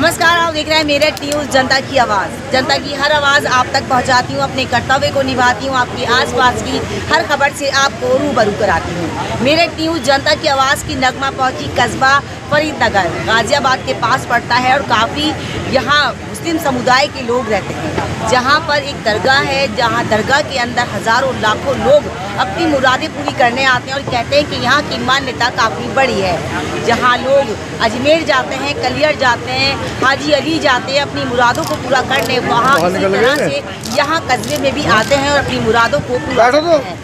नमस्कार, आप देख रहे हैं मेरठ न्यूज़, जनता की आवाज़। जनता की हर आवाज़ आप तक पहुंचाती हूं, अपने कर्तव्य को निभाती हूं, आपके आसपास की हर खबर से आपको रूबरू कराती हूं। मेरठ न्यूज़ जनता की आवाज़ की नगमा पहुंची कस्बा फरीदनगर, गाजियाबाद के पास पड़ता है और काफ़ी यहाँ मुस्लिम समुदाय के लोग रहते हैं। जहाँ पर एक दरगाह है, जहाँ दरगाह के अंदर हज़ारों लाखों लोग अपनी मुरादें पूरी करने आते हैं और कहते हैं कि यहाँ की मान्यता काफ़ी बड़ी है। जहाँ लोग अजमेर जाते हैं, कलियर जाते हैं, हाजी अली जाते हैं अपनी मुरादों को पूरा करने, वहाँ इसी तरह से यहाँ कस्बे में भी आते हैं और अपनी मुरादों को पूरा करते हैं।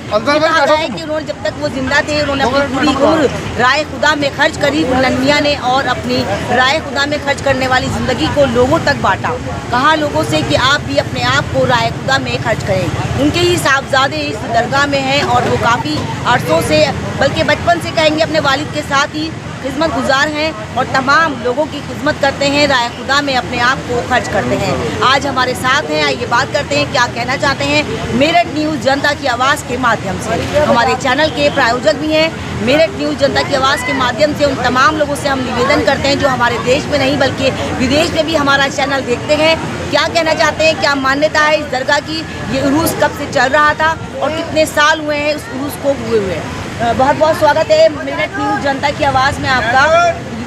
है कि उन्होंने जब तक वो जिंदा थे उन्होंने अपनी पूरी उम्र राय खुदा में खर्च करी मुल्लन मियां ने, और अपनी राय खुदा में खर्च करने वाली ज़िंदगी को लोगों तक बांटा। कहा लोगों से कि आप भी अपने आप को राय खुदा में खर्च करें। उनके ही साहबजादे इस दरगाह में हैं और वो काफ़ी अरसों से, बल्कि बचपन से कहेंगे, अपने वालिद के साथ ही खिदमत गुजार हैं और तमाम लोगों की खिदमत करते हैं, राय खुदा में अपने आप को खर्च करते हैं। आज हमारे साथ हैं, आइए बात करते हैं क्या कहना चाहते हैं मेरठ न्यूज़ जनता की आवाज़ के माध्यम से। हमारे चैनल के प्रायोजक भी हैं। मेरठ न्यूज़ जनता की आवाज़ के माध्यम से उन तमाम लोगों से हम निवेदन करते हैं जो हमारे देश में नहीं बल्कि विदेश में भी हमारा चैनल देखते हैं। क्या कहना चाहते हैं, क्या मान्यता है इस दरगाह की, ये उरूस कब से चल रहा था और कितने साल हुए हैं उस उरूस को हुए। बहुत बहुत स्वागत है मेरठ न्यूज़ जनता की आवाज़ में आपका।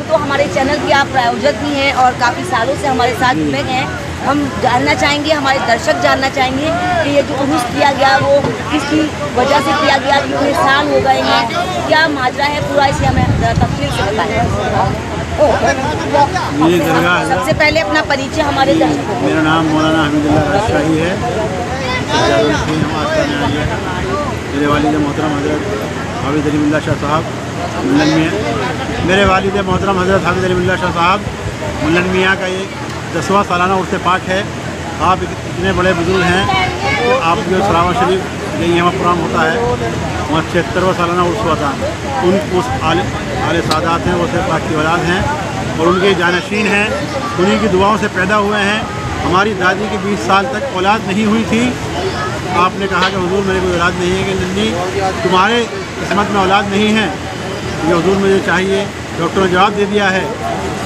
तो हमारे चैनल के आप प्रायोजक भी हैं और काफ़ी सालों से हमारे साथ जुड़े हैं। हम जानना चाहेंगे, हमारे दर्शक जानना चाहेंगे कि ये जो उरूस किया गया वो किसकी वजह से किया गया, कितने साल हो गए हैं, क्या माजरा है पूरा, इसे हमें तफसील से बताएं। सबसे पहले अपना परिचय हमारे दर्शकों को। मेरा नाम मौलाना हमीदुल्लाह शाही है। मेरे वालिद मोहतरम हज़रत हाफिज़ अली मिल्ला शाह साहब मुल्लन मियाँ, मेरे वालिद मोहतरम हज़रत हाफिज़ अली मिल्ला शाह साहब मुल्लन मियाँ का ये 10वां सालाना उर्स पाक है। आप इतने बड़े बुजुर्ग हैं कि आप जो सरावा शरीफ यही यहाँ प्रोग्राम होता है, वहाँ 76वां सालाना उर्स हुआ था। उस आले सादात हैं, वो से पाक की औलाद हैं और उनके जानशीन हैं, उन्हीं की दुआओं से पैदा हुए हैं। हमारी दादी की 20 साल तक औलाद नहीं हुई थी। आपने कहा कि हुजूर मेरे कोई औलाद नहीं है, कि नन्नी तुम्हारे किस्मत में औलाद नहीं है, ये हुजूर मुझे चाहिए। डॉक्टर ने जवाब दे दिया है,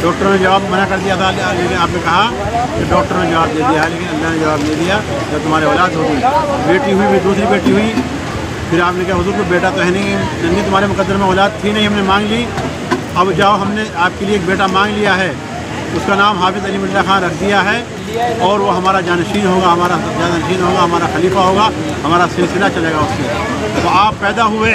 डॉक्टर ने जवाब मना कर दिया था, लेकिन आपने कहा कि डॉक्टर ने जवाब दे दिया है, लेकिन अल्लाह ने जवाब दे दिया जब तुम्हारे औलाद होगी। बेटी हुई, भी दूसरी बेटी हुई, फिर आपने कहा हुजूर को बेटा तो है नहीं, नन्नी तुम्हारे मुकद्दर में औलाद थी नहीं, हमने मांग ली, अब जाओ हमने आपके लिए एक बेटा मांग लिया है, उसका नाम हाफिज़ अली मिल्ला खान रख दिया है और वो हमारा जानशीन होगा, हमारा जानशीन होगा, हमारा खलीफा होगा, हमारा सिलसिला चलेगा उससे। तो आप पैदा हुए,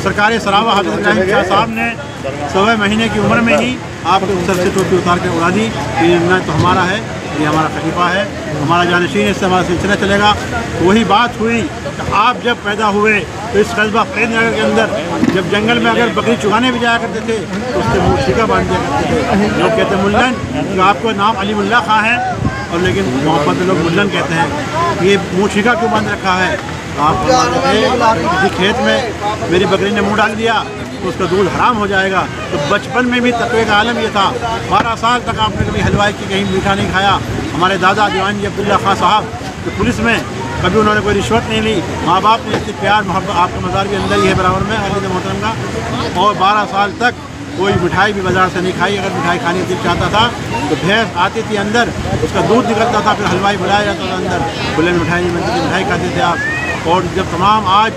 सरकार सरावा हाफिज़ इब्राहिम शाह साहब ने 1.25 महीने की उम्र में ही आपके सर से टोपी उतार के उड़ा दी कि ये तो हमारा है, ये हमारा खलीफा है, हमारा जानशीन, इससे हमारा सिलसिला चलेगा। तो वही बात हुई कि आप जब पैदा हुए तो इस कस्बा फरीदनगर के अंदर जब जंगल में अगर बकरी चुगाने भी जाया करते थे तो उससे मूर्छिका बांध दिया करते थे। लोग कहते हैं मुल्लन, कि आपका नाम अली मुल्ला खां है और लेकिन मोहब्बत में लोग मुल्लन कहते हैं, ये मूर्छिका क्यों बांध रखा है। आप किसी खेत में मेरी बकरी ने मुँह डाल दिया तो उसका दूध हराम हो जाएगा। तो बचपन में भी तकवे का आलम ये था। 12 साल तक आपने कभी हलवाई की कहीं मीठा नहीं खाया। हमारे दादा दीवान जी अब्दुल्ला खां साहब तो पुलिस में कभी उन्होंने कोई रिश्वत नहीं ली। माँ बाप ने इतनी प्यार मोहब्बत, आपका मज़ार भी अंदर ही है बराबर में वालिद मोहतरम का, और 12 साल तक कोई मिठाई भी बाज़ार से नहीं खाई। अगर मिठाई खाने दिल चाहता था तो भैंस आती थी अंदर, उसका दूध निकलता था, फिर हलवाई बुलाया जाता था अंदर, खुले में मिठाई नहीं बनती थी, मिठाई खाते थे आप। और जब तमाम आज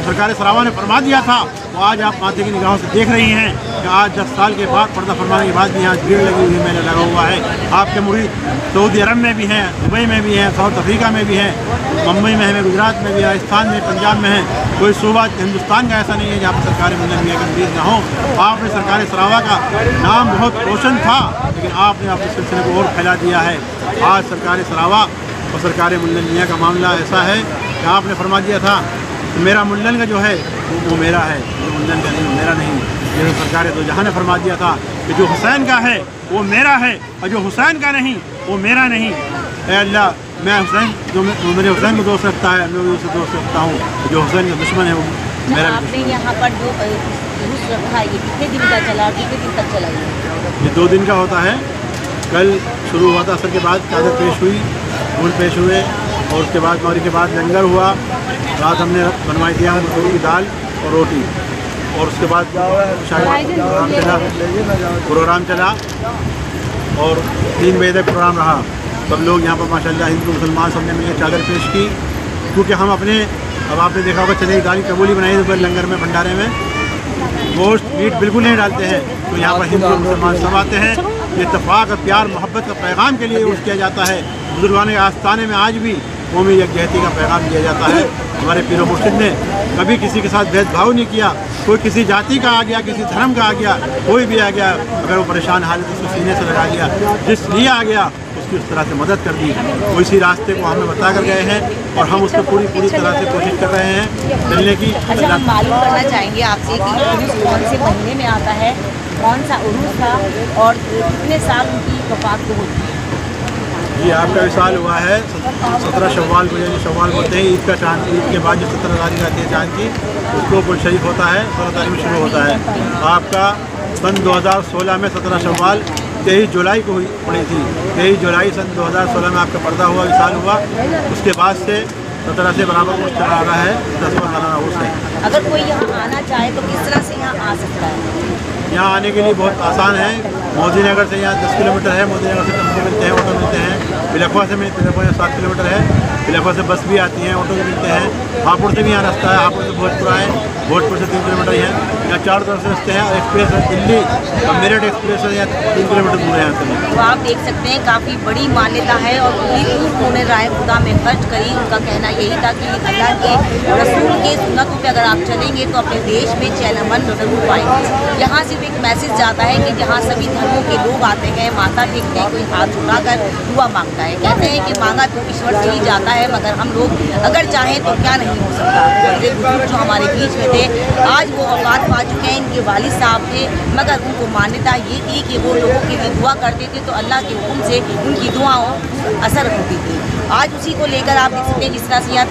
सरकार सरावा ने फरमा दिया था तो आज आप माथे की निगाहों से देख रही हैं कि आज 10 साल के बाद पर्दा फरमाने के बाद भी यहाँ भीड़ लगी हुई है, मेला लगा हुआ है। आपके मुरीद सऊदी अरब में भी हैं, दुबई में भी हैं, साउथ अफ्रीका में भी हैं, मुंबई में है, गुजरात में भी, राजस्थान में, पंजाब में है। कोई सूबा हिंदुस्तान का ऐसा नहीं है जहाँ पर सरकार मुल्लन मियां के मुरीद ना हो। आपने सरकार सरावा का नाम बहुत रोशन था, लेकिन आपने अपने सिलसिले को और फैला दिया है। आज सरकार सरावा और सरकार मुल्लन मियां का मामला ऐसा है कि आपने फरमा दिया था तो मेरा मुल्लन का जो है वो मेरा है, वो मुल्लन का नहीं, मेरा नहीं। जैसे सरकार दो जहाँ ने फरमा दिया था कि जो हुसैन का है वो मेरा है और जो हुसैन का नहीं वो मेरा नहीं। अल्लाह, मैं हुसैन, जो मेरे हुसैन को दोस्त रखता है मैं उसे दोस्त रखता हूँ, जो हुसैन का दुश्मन है वो मेरा। आपने यहाँ पर जो उरूस रखा है ये कितने दिन का चला और कितने दिन तक चला? ये 2 दिन का होता है। कल शुरू हुआ था असर के बाद, चादर पेश हुई, फूल पेश हुए और उसके बाद मौरी के बाद लंगर हुआ। रात हमने बनवाई दिया मसूर की दाल और रोटी और उसके बाद प्रोग्राम चला। और 3 बजे तक प्रोग्राम रहा। सब लोग यहाँ पर माशाल्लाह हिंदू मुसलमान सबने मिलकर चादर पेश की, क्योंकि हम अपने, अब आपने देखा होगा चने की दाल की कबूली बनाई तो लंगर में, भंडारे में गोश्त मीट बिल्कुल नहीं डालते हैं। तो यहाँ पर हिंदू मुसलमान सब आते हैं। ये इत्तेफाक और प्यार मोहब्बत का पैगाम के लिए यूज़ किया जाता है। बुजुर्गान के आस्थाने में आज भी कौमी यकजहती का पैगाम दिया जाता है। हमारे पीर मुर्शिद ने कभी किसी के साथ भेदभाव नहीं किया। कोई किसी जाति का आ गया, किसी धर्म का आ गया, कोई भी आ गया, अगर वो परेशान हालत उसको सीने से लगा लिया, जिस लिए आ गया उसकी उस तरह से मदद कर दी। वो इसी रास्ते को हमें बता कर गए हैं और हम उसको पूरी तरह से कोशिश कर रहे हैं चलने की। अच्छा, हम मालूम करना चाहेंगे आपसे कि उर्स कौन से महीने में आता है, कौन सा उर्स था और कितने साल उनकी वफात को होती है? जी, आपका विसाल हुआ है 17 शव्वाल को, यानी शव्वाल बोलते हैं ईद का चांद। ईद के बाद जो 17 तारीख आती है चांद की, उसको कुल शरीफ होता है, 16 तारीख में शुरू होता है। आपका सन 2016 में 17 शव्वाल 23 जुलाई को पड़ी थी। 23 जुलाई सन 2016 में आपका पर्दा हुआ, विसाल हुआ। उसके बाद से 17 से बराबर उर्स चला रहा है, 10वां सालाना उर्स है। अगर कोई यहाँ आना चाहे तो किस तरह से यहाँ आ सकता है? यहाँ आने के लिए बहुत आसान है। मोदी नगर से यहाँ 10 किलोमीटर है। मोदी नगर से टेम्पो मिलते हैं, ऑटो मिलते हैं। बिलखवा से बिलखवा 7 किलोमीटर है। बिलखवा से बस भी आती है, ऑटो भी मिलते हैं। हापुड़ से भी यहाँ रास्ता है, हापुड़ से भोजपुर है, भोजपुर से 3 किलोमीटर ही है। यहाँ 4 तरफ से रास्ते हैं। एक्सप्रेस है दिल्ली और मेरठ एक्सप्रेस है, यहाँ 3 किलोमीटर दूर है यहाँ से। तो आप देख सकते हैं काफ़ी बड़ी मान्यता है और पूरी उन्होंने राय खुदा में खर्च करी। उनका कहना यही था कि अल्लाह के रसूल के सुन्नतों पे अगर आप चलेंगे तो अपने देश में चैन अमन जरूर पाएंगे। यहाँ सिर्फ एक मैसेज जाता है कि जहाँ सभी धर्मों के लोग आते हैं, माथा टेकते हैं, कोई हाथ उठाकर दुआ मांगता है। कहते हैं कि मांगा तो ईश्वर से ही जाता है, मगर हम लोग अगर चाहें तो क्या नहीं हो सकता। बड़े बुजुर्ग जो हमारे बीच में थे, आज वो औकात पा चुके हैं। इनके वालिद साहब थे, मगर उनको मान्यता ये थी कि वो लोगों के लिए दुआ करते थे तो अल्लाह के हुक्म से उनकी दुआओं असर होती थी। आज उसी को लेकर आप देख सकते हैं जिस तरह से यहाँ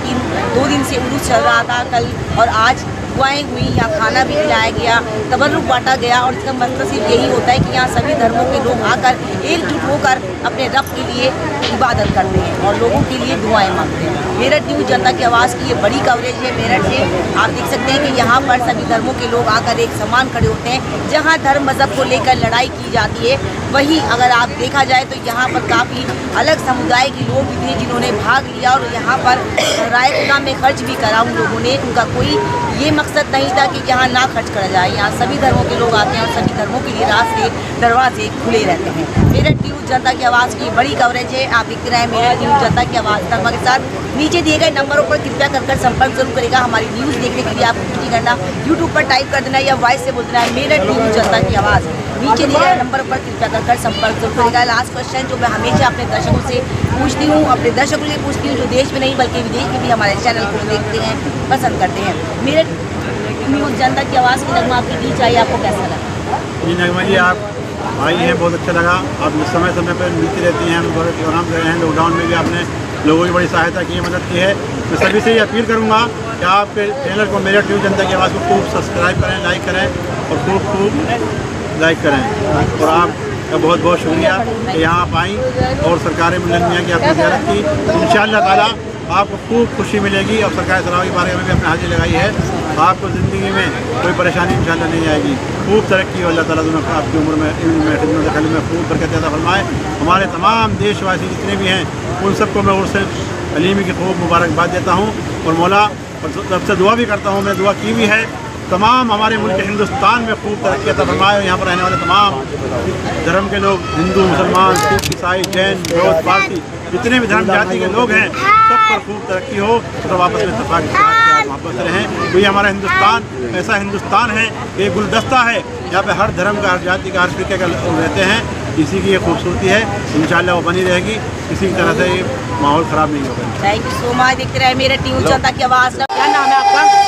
2 दिन से उर्स चल रहा था कल और आज दुआएं हुई, यहाँ खाना भी खिलाया गया, तबर्रुक बांटा गया। और इसका मतलब सिर्फ यही होता है कि यहाँ सभी धर्मों के लोग आकर एकजुट होकर अपने रब के लिए इबादत करते हैं और लोगों के लिए दुआएं मांगते हैं। मेरठ न्यूज़ जनता की आवाज़ की ये बड़ी कवरेज है मेरठ से। आप देख सकते हैं कि यहाँ पर सभी धर्मों के लोग आकर एक समान खड़े होते हैं। जहाँ धर्म मज़हब को लेकर लड़ाई की जाती है, वहीं अगर आप देखा जाए तो यहाँ पर काफ़ी अलग समुदाय के लोग भी थे जिन्होंने भाग लिया और यहाँ पर राय खुदा में खर्च भी करा उन लोगों ने। उनका कोई ये मकसद नहीं था कि यहाँ ना खर्च करा जाए। यहाँ सभी धर्मों के लोग आते हैं और सभी धर्मों के लिए रास्ते दरवाजे खुले रहते हैं। मेरठ न्यूज़ जनता की आवाज़ की बड़ी कवरेज है। आप देखते रहे मेरठ न्यूज़ जनता की आवाज़ धर्मा के साथ। नीचे दिए गए नंबरों पर कृपया कर संपर्क जरूर करेगा। हमारी न्यूज़ देखने के लिए आपको कुछ नहीं करना, यूट्यूब पर टाइप कर देना या वॉइस से बोल देना है मेरठ न्यूज़ जनता की आवाज़। नीचे दिए गए नंबर पर कृपया कर संपर्क जरूर करेगा। लास्ट क्वेश्चन जो मैं हमेशा अपने दर्शकों से पूछती हूँ, अपने दर्शकों के लिए पूछती हूँ जो देश में नहीं बल्कि विदेश में भी हमारे चैनल को देखते हैं, पसंद करते हैं। मेरठ न्यूज़ जनता की आवाज़ की नगमा आपकी बीच आई, आपको कैसा लगा? जी नगमा जी, आप आई हैं, बहुत अच्छा लगा। आप समय समय पर मिलती रहती हैं, हम बहुत प्रोग्राम कर रहे हैं। लॉकडाउन में भी आपने लोगों की बड़ी सहायता की है, मदद की है। मैं सभी से ये अपील करूँगा कि आपके चैनल को मेरठ न्यूज़ जनता की आवाज़ को खूब सब्सक्राइब करें, लाइक करें और खूब लाइक करें। और आपका बहुत बहुत शुक्रिया कि यहाँ आप आई और सरकार मुल्लन मियाँ की आपने ज़ियारत की। इंशाअल्लाह ताला आपको खूब खुशी मिलेगी और सरकार सलाह के बारे में भी अपने हाजिर लगाई है। आपको ज़िंदगी में कोई परेशानी इंशाअल्लाह नहीं आएगी। खूब तरक्की हो, अल्लाह ताला दोनों आपकी उम्र में, इल्म में, खिदमत दखल में खूब बरकत अता फरमाए। हमारे तमाम देशवासी जितने भी हैं उन सबको मैं उर्स अलीमी की खूब मुबारकबाद देता हूँ और मौला रब से दुआ भी करता हूँ। मैंने दुआ की भी है तमाम हमारे मुल्क हिंदुस्तान में खूब तरक्की अता फरमाए। यहाँ पर रहने वाले तमाम धर्म के लोग, हिंदू, मुसलमान, सिख, ईसाई, जैन, बौद्ध, पारसी, जितने भी धर्म जाति के लोग हैं, सब पर खूब तरक्की हो, सब आपस में इत्तेफाक के साथ वापस रहें। तो ये हमारा हिंदुस्तान ऐसा हिंदुस्तान है, ये गुलदस्ता है, यहाँ पे हर धर्म का, हर जाति का, हर फिरके का लोग रहते हैं। इसी की ये खूबसूरती है, इंशाअल्लाह वो बनी रहेगी। किसी तरह से ये माहौल ख़राब नहीं होगा। Thank you so much. देखते रहे मेरठ न्यूज़ जनता की आवाज़। क्या नाम है आपका?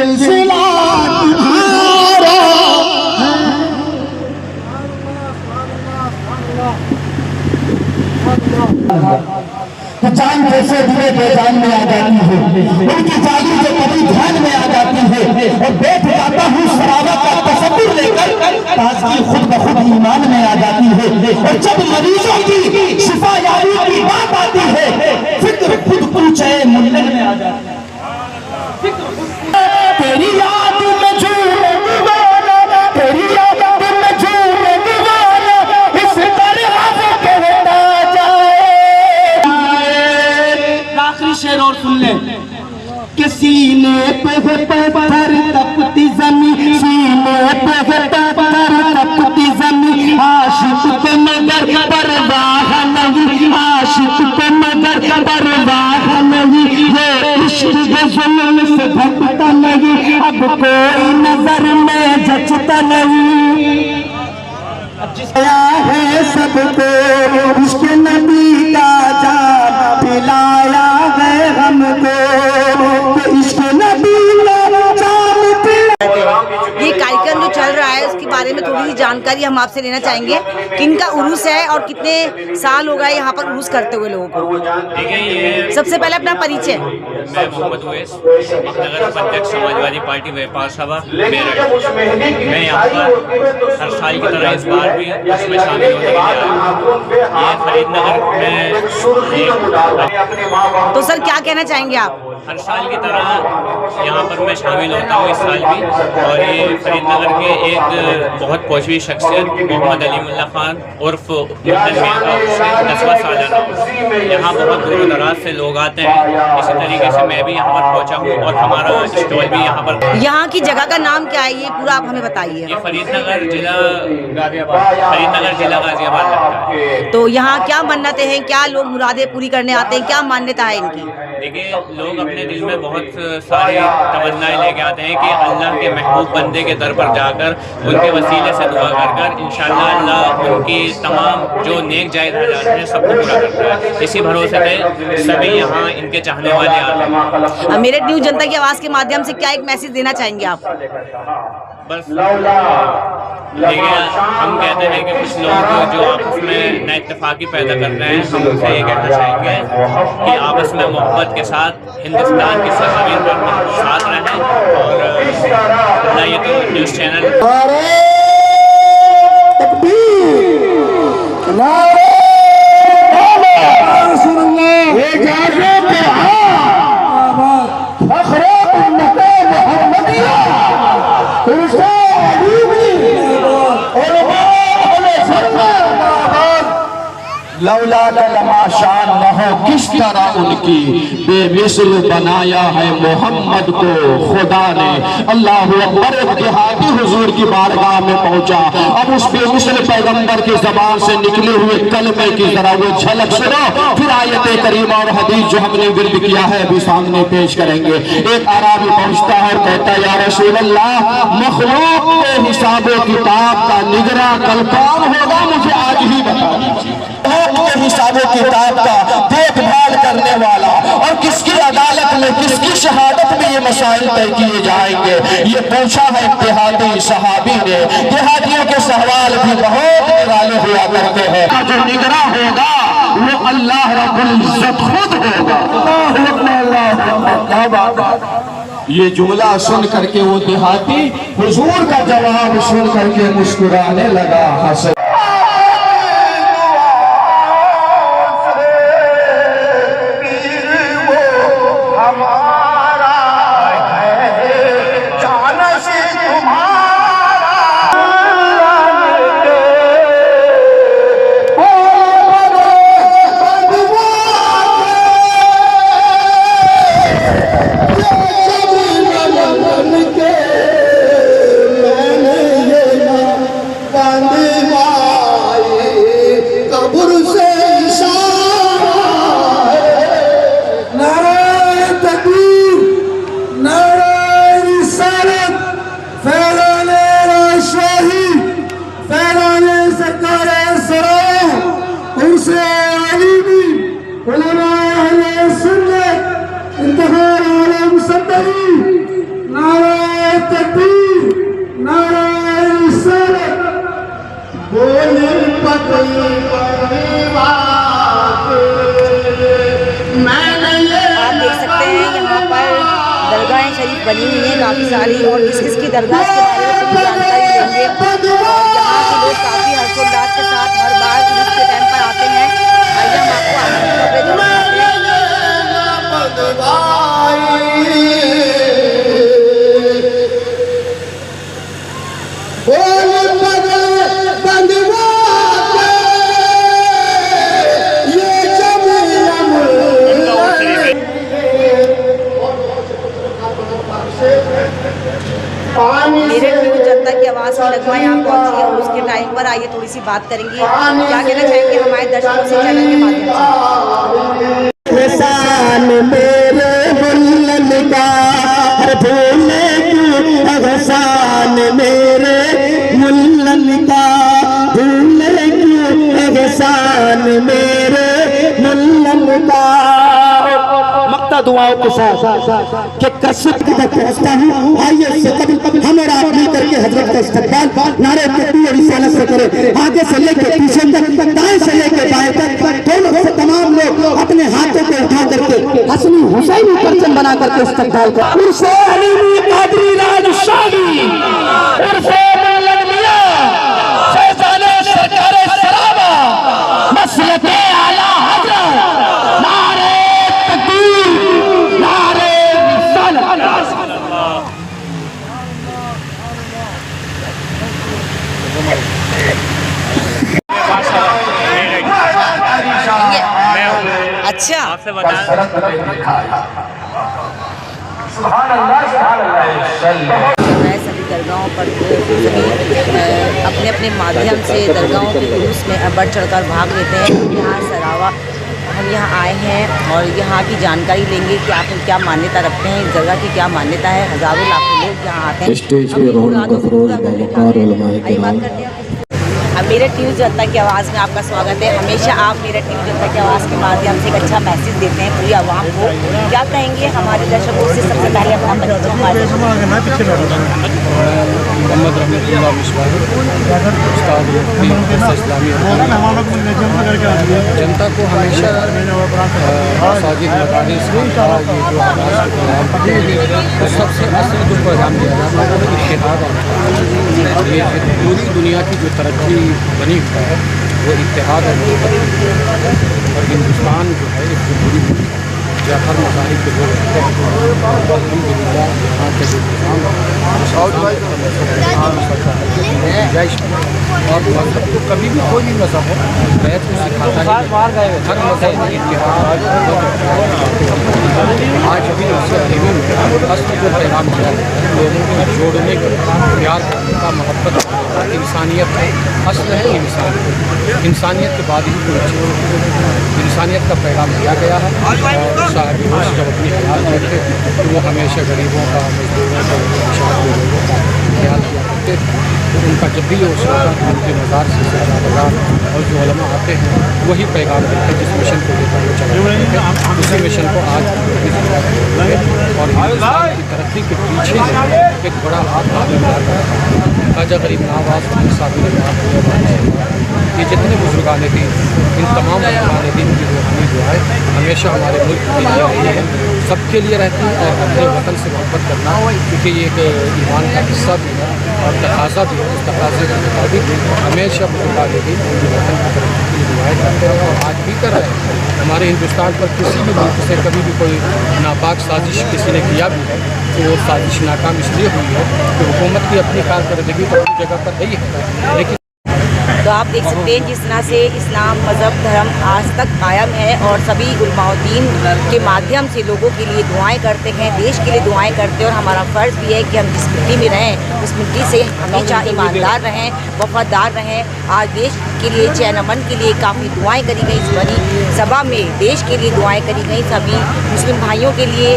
सिलसिला जान जैसे धीरे बेजान में आ जाती है, उनकी जादू जो कभी ध्यान में आ जाती है, और बैठ जाता हूँ शराबत का तसव्वुर लेकर, ताज़गी खुद ब खुद ईमान में आ जाती है। और जब मरीजों की शिफा यारी की बात आती है, फिक्र खुद पूछे मुल्लन में आ जाती है। तेरी याद में झूमे दीवाना, तेरी याद में झूमे दीवाना, इस तरह से कहता जाए। आखिरी शेर और सुन ले कि सीने पे पत्थर तपती जमी, सीने पे पत्थर तपती जमी, आशिक को मगर परवाह नहीं, आशिक को मगर परवाह नहीं, ये इश्क के जुल्म से भटकता नहीं, अब कोई नजर में जचता नहीं। आया है सबको इश्क नबी का जाम पिलाया है हमको, तो इश्क नबी का जाम ये कार्यक्रम जो चल रहा है उसके बारे में थोड़ी सी जानकारी हम आपसे लेना चाहेंगे। किनका उरूस है और कितने साल हो गए यहाँ पर उरूस करते हुए लोगों को? देखिए, ये सबसे पहले अपना परिचय। मैं मोहम्मद उवैस, नगर उपाध्यक्ष समाजवादी पार्टी व्यापार सभा मेरठ। मैं यहाँ पर हर साल की तरह इस बार भी उसमें शामिल होने के लिए आया हूँ। ये फरीदनगर में तो सर क्या कहना चाहेंगे आप? हर साल की तरह यहाँ पर मैं शामिल होता हूँ इस साल भी। और ये फरीदनगर के एक बहुत पहुँचवी शख्सियत मोहम्मद अली मुल्ला खान उर्फ मुल्लन मियां का 10वां सालाना। यहाँ बहुत दूर दराज से लोग आते हैं। इसी तरीके से मैं भी यहाँ पर पहुँचा हूँ और हमारा स्टॉल भी यहाँ पर। यहाँ की जगह का नाम क्या है, ये पूरा आप हमें बताइए। ये फरीदनगर जिला गाजियाबाद लगता है। तो यहाँ क्या मन्नतें हैं, क्या लोग मुरादें पूरी करने आते हैं, क्या मान्यता है इनकी? देखिए, लोग अपने दिल में बहुत सारी तमन्नाएं लेके आते हैं कि अल्लाह के महबूब बंदे के दर पर जाकर उनके वसीले से दुआ कर इंशाअल्लाह अल्लाह उनकी तमाम जो नेक जायज़ हालात हैं सबको पूरा करता है। इसी भरोसे पे सभी यहाँ इनके चाहने वाले आते हैं। मेरठ न्यूज़ जनता की आवाज़ के माध्यम से क्या एक मैसेज देना चाहेंगे आप? बस देखिए, हम कहते हैं कि कुछ लोग जो आपस में नाइत्तेफाकी पैदा कर रहे हैं, हम उनसे ये कहना चाहेंगे कि आपस में मोहब्बत के साथ हिंदुस्तान की सरजमीन पर साथ रहें। और अल्लाह ये तो न्यूज़ चैनल लौला लमाशान न हो किस तरह उनकी बेमिसल बनाया है मोहम्मद को खुदा ने। अल्लाह अकबर। देहाती हुजूर की बारगाह में पहुंचा। अब उस बेमिसल पैगंबर की जबान से निकले हुए कलमे की जरा वो झलक सुनो, फिर आयत करीमा और हदीस जो हमने विर्द किया है अभी सामने पेश करेंगे। एक आरामी पहुंचता है और कहता है, या रसूल अल्लाह, मखलूक के हिसाब किताब का निगरां कल कौन होगा, मुझे आज ही बता दीजिए। के हिसाब किताब का देखभाल करने वाला और किसकी अदालत में किसकी शहादत में ये मसाइल तय किए जाएंगे, ये पूछा है देहाती सहाबी ने। देहातियों के सवाल भी बहुत निराले हुआ करते हैं। जो निगरां होगा वो अल्लाह रब्बुल इज्जत खुद होगा। ये जुमला सुन करके वो देहाती हुजूर का जवाब सुन करके मुस्कुराने लगा, हंस Bandi बनी हुई हैं काफ़ी सारी, और किस किस की दरगाह के बारे में पूरी जानकारी देंगे। और यहाँ के लोग काफ़ी हर्षोल्लास के साथ हर बार ईद के टाइम पर आते हैं। आइए हम आपको आगे की खबरें दिखाते हैं। मेरठ न्यूज़ जनता की आवाज़ की नगमा यहाँ पहुँची है और उसके टाइम पर आइए थोड़ी सी बात करेंगे। क्या कहना चाहेंगे हमारे दर्शकों से चैनल के माध्यम से। एहसान मेरे मुल्लन का हर भूले क्यों, एहसान मेरे मुल्लन का भूले क्यों, एहसान मेरे मुल्लन का। मक्ता दुआओं के साथ कि कसरत की तक पहुँचता हूँ। आइए इससे कभी हम और आप मिलकर के हजरत का इस्तकबाल नारे तकबीर और रिसालत से करें। आगे से लेकर पीछे तक, दाएं से लेकर बाएं तक, दोनों से तमाम लोग अपने हाथों को उठा करके हसनी हुसैनी परचम बना करके इस्तकबाल करें। उर्से अलीमी कादरी राजशाही, उर्से मौलाना मियां फैजाने सरकारे सराबा, मसलके आला हजरत, नारे तकबीर, नारे रिसालत। अच्छा, आपसे बता मैं सभी दरगाहों पर अपने अपने माध्यम से दरगाहों के जुलूस में बढ़ चढ़कर भाग लेते हैं। यहाँ सरावा हम यहाँ आए हैं और यहाँ की जानकारी लेंगे कि आप क्या मान्यता रखते हैं, इस जगह की क्या मान्यता है। हज़ारों लाखों लोग यहाँ आते हैं। स्टेज पे रौनक अफरोज बावकार उलमाए किराम। अब मेरठ न्यूज़ जनता की आवाज़ में आपका स्वागत है। हमेशा आप मेरठ न्यूज़ जनता की आवाज़ के माध्यम से एक अच्छा मैसेज देते हैं पूरी आवाम को। क्या कहेंगे हमारे दर्शकों से? सबसे पहले अपना परिचय हमारे मोहम्मद रहमतुल्लाह मिसबाह, उस्ताद इस्लामी जनता को हमेशा मसाजिद मदारिस तो सबसे असल जो पैगाम दिया जाता है वो इत्तेहाद और ये पूरी दुनिया की जो तरक्की बनी हुई है वो इत्तेहाद और हिंदुस्तान जो है एक पूरी या हर मज़ाहिब के लोग रहते हैं। अल्हम्दुलिल्लाह यहाँ के जो गुंजाइश और मज़हब को कभी भी कोई भी मज़हब हो बैत को सिखाता है हर मज़हब में इत्तेहाद। आज भी उससे असल जो पैगाम दिया लोगों को जोड़ने का, प्यार करने का, मोहब्बत का, इंसानियत है असल है। इंसानियत के बाद ही कोई इंसानियत का पैगाम दिया गया है। और साहब जब अपनी ख्याल करते तो वो हमेशा गरीबों का, मजदूरों का, लोगों का ख्याल किया करते थे। तो उनका जब भी उस वक्त उनके मज़ार से ज़्यादा और जो उलमा आते हैं वही पैगाम देते हैं जिस मिशन को लेकर वो चलाते हैं। उसी मिशन को आज और हिंदुस्तान की तरक्की के पीछे एक बड़ा हाथ ख्वाजा गरीब नवाज साहब, ये जितने बुजुर्गाने थे इन तमाम बुजुर्गाने दिन की रूहानी जो है हमेशा हमारे मुल्क के लिए रही है, सबके लिए रहती है। और अपने वतन से मोहब्बत करना क्योंकि ये एक ईमान का हिस्सा भी है और तकाज़ा भी है। इस तकाज़े के मुताबिक हमेशा बुजुर्गाने दिन अपने वतन की तरक्की के लिए दुआएं करते हैं और आज भी कर रहे हैं। हमारे हिंदुस्तान पर किसी भी मुल्क से कभी भी कोई नापाक साजिश किसी ने किया भी है तो वो साजिश नाकाम इसलिए हुई है कि हुकूमत की अपनी कारकर्दगी तो अपनी जगह पर ही है। लेकिन तो आप देख सकते हैं जिस तरह से इस्लाम मज़हब धर्म आज तक कायम है और सभी उलमाउद्दीन के माध्यम से लोगों के लिए दुआएं करते हैं, देश के लिए दुआएं करते हैं। और हमारा फ़र्ज़ भी है कि हम जिस मिट्टी में रहें उस मिट्टी से हमेशा ईमानदार रहें, वफादार रहें। आज देश के लिए चैन अमन के लिए काफ़ी दुआएं करी गई। इस बड़ी सभा में देश के लिए दुआएं करी गई, सभी मुस्लिम भाइयों के लिए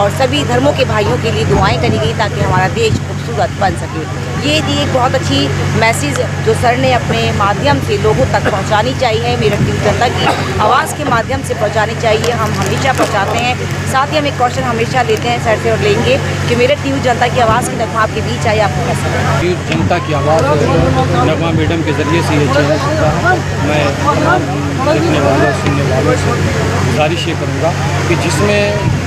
और सभी धर्मों के भाइयों के लिए दुआएं करी गई ताकि हमारा देश खूबसूरत बन सके। ये थी एक बहुत अच्छी मैसेज जो सर ने अपने माध्यम से लोगों तक पहुंचानी चाहिए। मेरठ न्यूज़ जनता की आवाज़ के माध्यम से पहुंचानी चाहिए। हम हमेशा पहुंचाते हैं। साथ ही हम एक क्वेश्चन हमेशा लेते हैं सर से और लेंगे कि मेरठ न्यूज़ जनता की आवाज़ की नगमा आपके बीच आई, आपको कैसा लगा? जनता की आवाज़ नगमा मैडम के ज़रिए से ये चैनल चलता है। मैं तमाम देखने वालों सुनने वालों से गुजारिश ये करूँगा कि जिसमें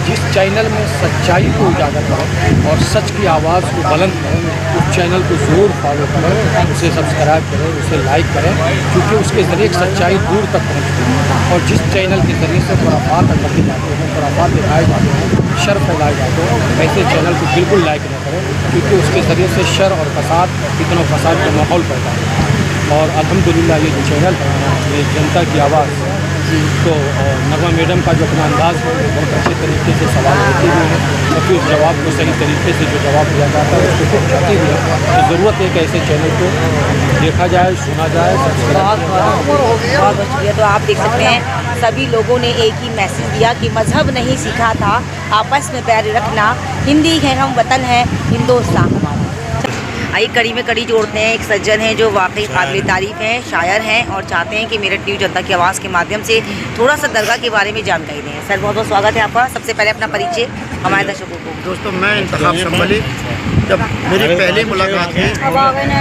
जिस चैनल में सच्चाई को उजागर करें और सच की आवाज़ को बुलंद करें, उस चैनल को ज़रूर फॉलो करें, उसे सब्सक्राइब करें, उसे लाइक करें, क्योंकि उसके ज़रिए सच्चाई दूर तक पहुँचती है। और जिस चैनल के ज़रिए से खुराफात अंदर जाते हैं, खुराफात दिखाए जाते हैं, शर फैलाए जाते हैं, ऐसे चैनल को बिल्कुल लाइक न करें, क्योंकि उसके ज़रिए से शर और फसाद, इतना फसाद का माहौल पैदा है। और अल्हम्दुलिल्लाह ये जो चैनल है, ये जनता की आवाज़ तो नगमा मैडम का जो अपना अंदाज़ है वो बहुत अच्छे तरीके से सवाल लेते हुए हैं, क्योंकि उस जवाब को सही तरीके से जो जवाब दिया जाता है उसको पहुँचाते हुए तो ज़रूरत है कि ऐसे चैनल को देखा जाए, सुना जाए, सब्सक्राइब बहुत शुक्रिया। तो आप देख सकते हैं सभी लोगों ने एक ही मैसेज दिया कि मजहब नहीं सीखा था, आपस में पैर रखना, हिंदी है हम, वतन है हिंदुस्तान हमारा। आइए कड़ी में कड़ी जोड़ते हैं। एक सज्जन हैं जो वाकई काबिल तारीफ़ हैं, शायर हैं और चाहते हैं कि मेरठ न्यूज़ जनता की आवाज़ के माध्यम से थोड़ा सा दरगाह के बारे में जानकारी दें। सर बहुत बहुत स्वागत है आपका। सबसे पहले अपना परिचय हमारे दर्शकों को। दोस्तों, मैं इंतखाब शंबली, जब मेरी पहली मुलाकात हुई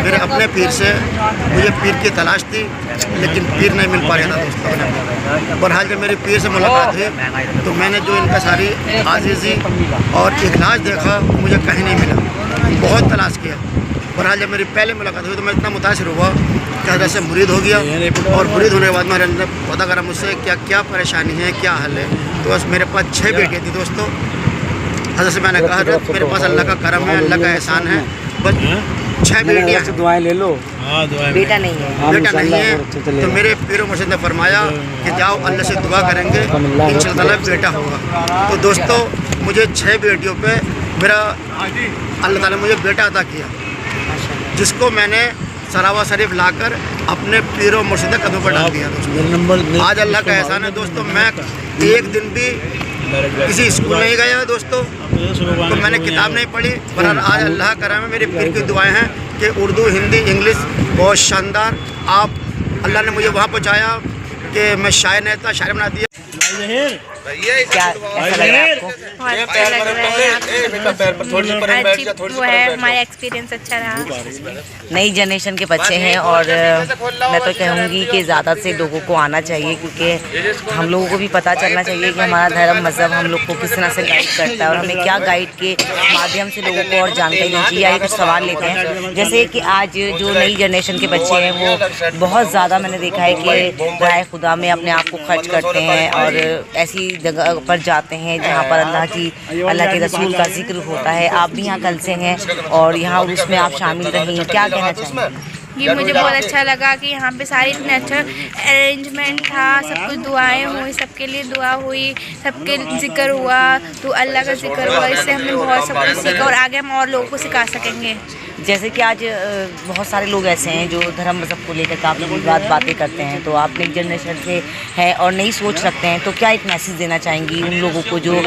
मेरे अपने पीर से, मुझे पीर की तलाश थी लेकिन पीर नहीं मिल पा रहा था दोस्तों। बहरहाल जब मेरे पीर से मुलाकात हुई तो मैंने जो इनका सारी आज़ीज़ी और इखलास देखा मुझे कहीं नहीं मिला, बहुत तलाश किया। बहरहाल जब मेरी पहले मुलाकात हुई तो मैं इतना मुतासिर हुआ कि हज़रत से मुरीद हो गया, और मुरीद होने के बाद मेरे अंदर पता करा मुझसे क्या क्या परेशानी है, क्या हल है। तो बस मेरे पास 6 बेटियाँ थी दोस्तों। हज़रत से मैंने कहा हज़रत मेरे पास अल्लाह का करम है, अल्लाह का एहसान है, बस 6 बेटियाँ हैं, दुआएं ले लो, बेटा नहीं है, बेटा नहीं है। तो मेरे पीर मुर्शिद ने फरमाया कि जाओ अल्लाह से दुआ करेंगे, इंशाअल्लाह बेटा होगा। तो दोस्तों, मुझे 6 बेटियों पे मेरा अल्लाह ताला मुझे बेटा अता किया, जिसको मैंने सरावा शरीफ लाकर अपने पीर और मुर्शिद कदमों पर डाल दिया दोस्तों। आज अल्लाह का एहसान है दोस्तों, मैं एक दिन भी किसी स्कूल नहीं गया दोस्तों, तो मैंने किताब नहीं पढ़ी। पर आज अल्लाह का रहम है, मेरे पीर की दुआएं हैं कि उर्दू, हिंदी, इंग्लिश बहुत शानदार आप अल्लाह ने मुझे वहाँ पहुँचाया कि मैं शायर नहीं था, शायर बना दिया। क्या ऐसा लग रहा है आपको? वो है, हमारा एक्सपीरियंस अच्छा रहा। नई जनरेशन के बच्चे हैं और मैं तो कहूँगी कि ज़्यादा से लोगों को आना चाहिए, क्योंकि हम लोगों को भी पता चलना चाहिए कि हमारा धर्म मज़हब हम लोग को किस तरह से गाइड करता है और हमें क्या गाइड के माध्यम से लोगों को और जानकारी देनी चाहिए। आइए कुछ सवाल लेते हैं। जैसे कि आज जो नई जनरेशन के बच्चे हैं वो बहुत ज़्यादा मैंने देखा है कि राय खुदा में अपने आप को खर्च करते हैं और ऐसी जगह पर जाते हैं जहाँ पर अल्लाह के रसूल का जिक्र होता है। आप भी यहाँ कल से हैं और यहाँ उसमें आप शामिल रही हैं, क्या कहना चाहेंगे? ये मुझे बहुत अच्छा लगा कि यहाँ पे सारी इतने अच्छा अरेंजमेंट था, सब कुछ दुआएं हुई, सबके लिए दुआ हुई, सबके जिक्र हुआ, तो अल्लाह का जिक्र हुआ। इससे हमने बहुत सब कुछ सीखा और आगे हम और लोगों को सिखा सकेंगे। जैसे कि आज बहुत सारे लोग ऐसे हैं जो धर्म मज़हब को लेकर काफ़ी विवाद बातें करते हैं, तो आप नई जनरेशन से हैं और नई सोच रखते हैं, तो क्या एक मैसेज देना चाहेंगी उन लोगों को जो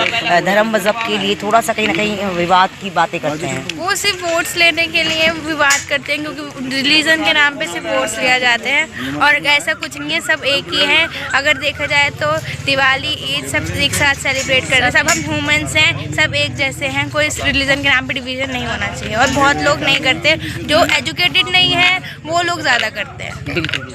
धर्म मज़हब के लिए थोड़ा सा कहीं ना कहीं विवाद की बातें करते हैं? वो सिर्फ वोट्स लेने के लिए विवाद करते हैं, क्योंकि रिलीजन के नाम पे सिर्फ वोट्स लिया जाते हैं और ऐसा कुछ नहीं है, सब एक ही हैं। अगर देखा जाए तो दिवाली, ईद सब एक साथ सेलिब्रेट करना, सब हम ह्यूमंस हैं, सब एक जैसे हैं, कोई रिलीजन के नाम पे डिवीज़न नहीं होना चाहिए। और बहुत लोग नहीं करते, जो एजुकेटेड नहीं है वो लोग ज़्यादा करते हैं। बिल्कुल।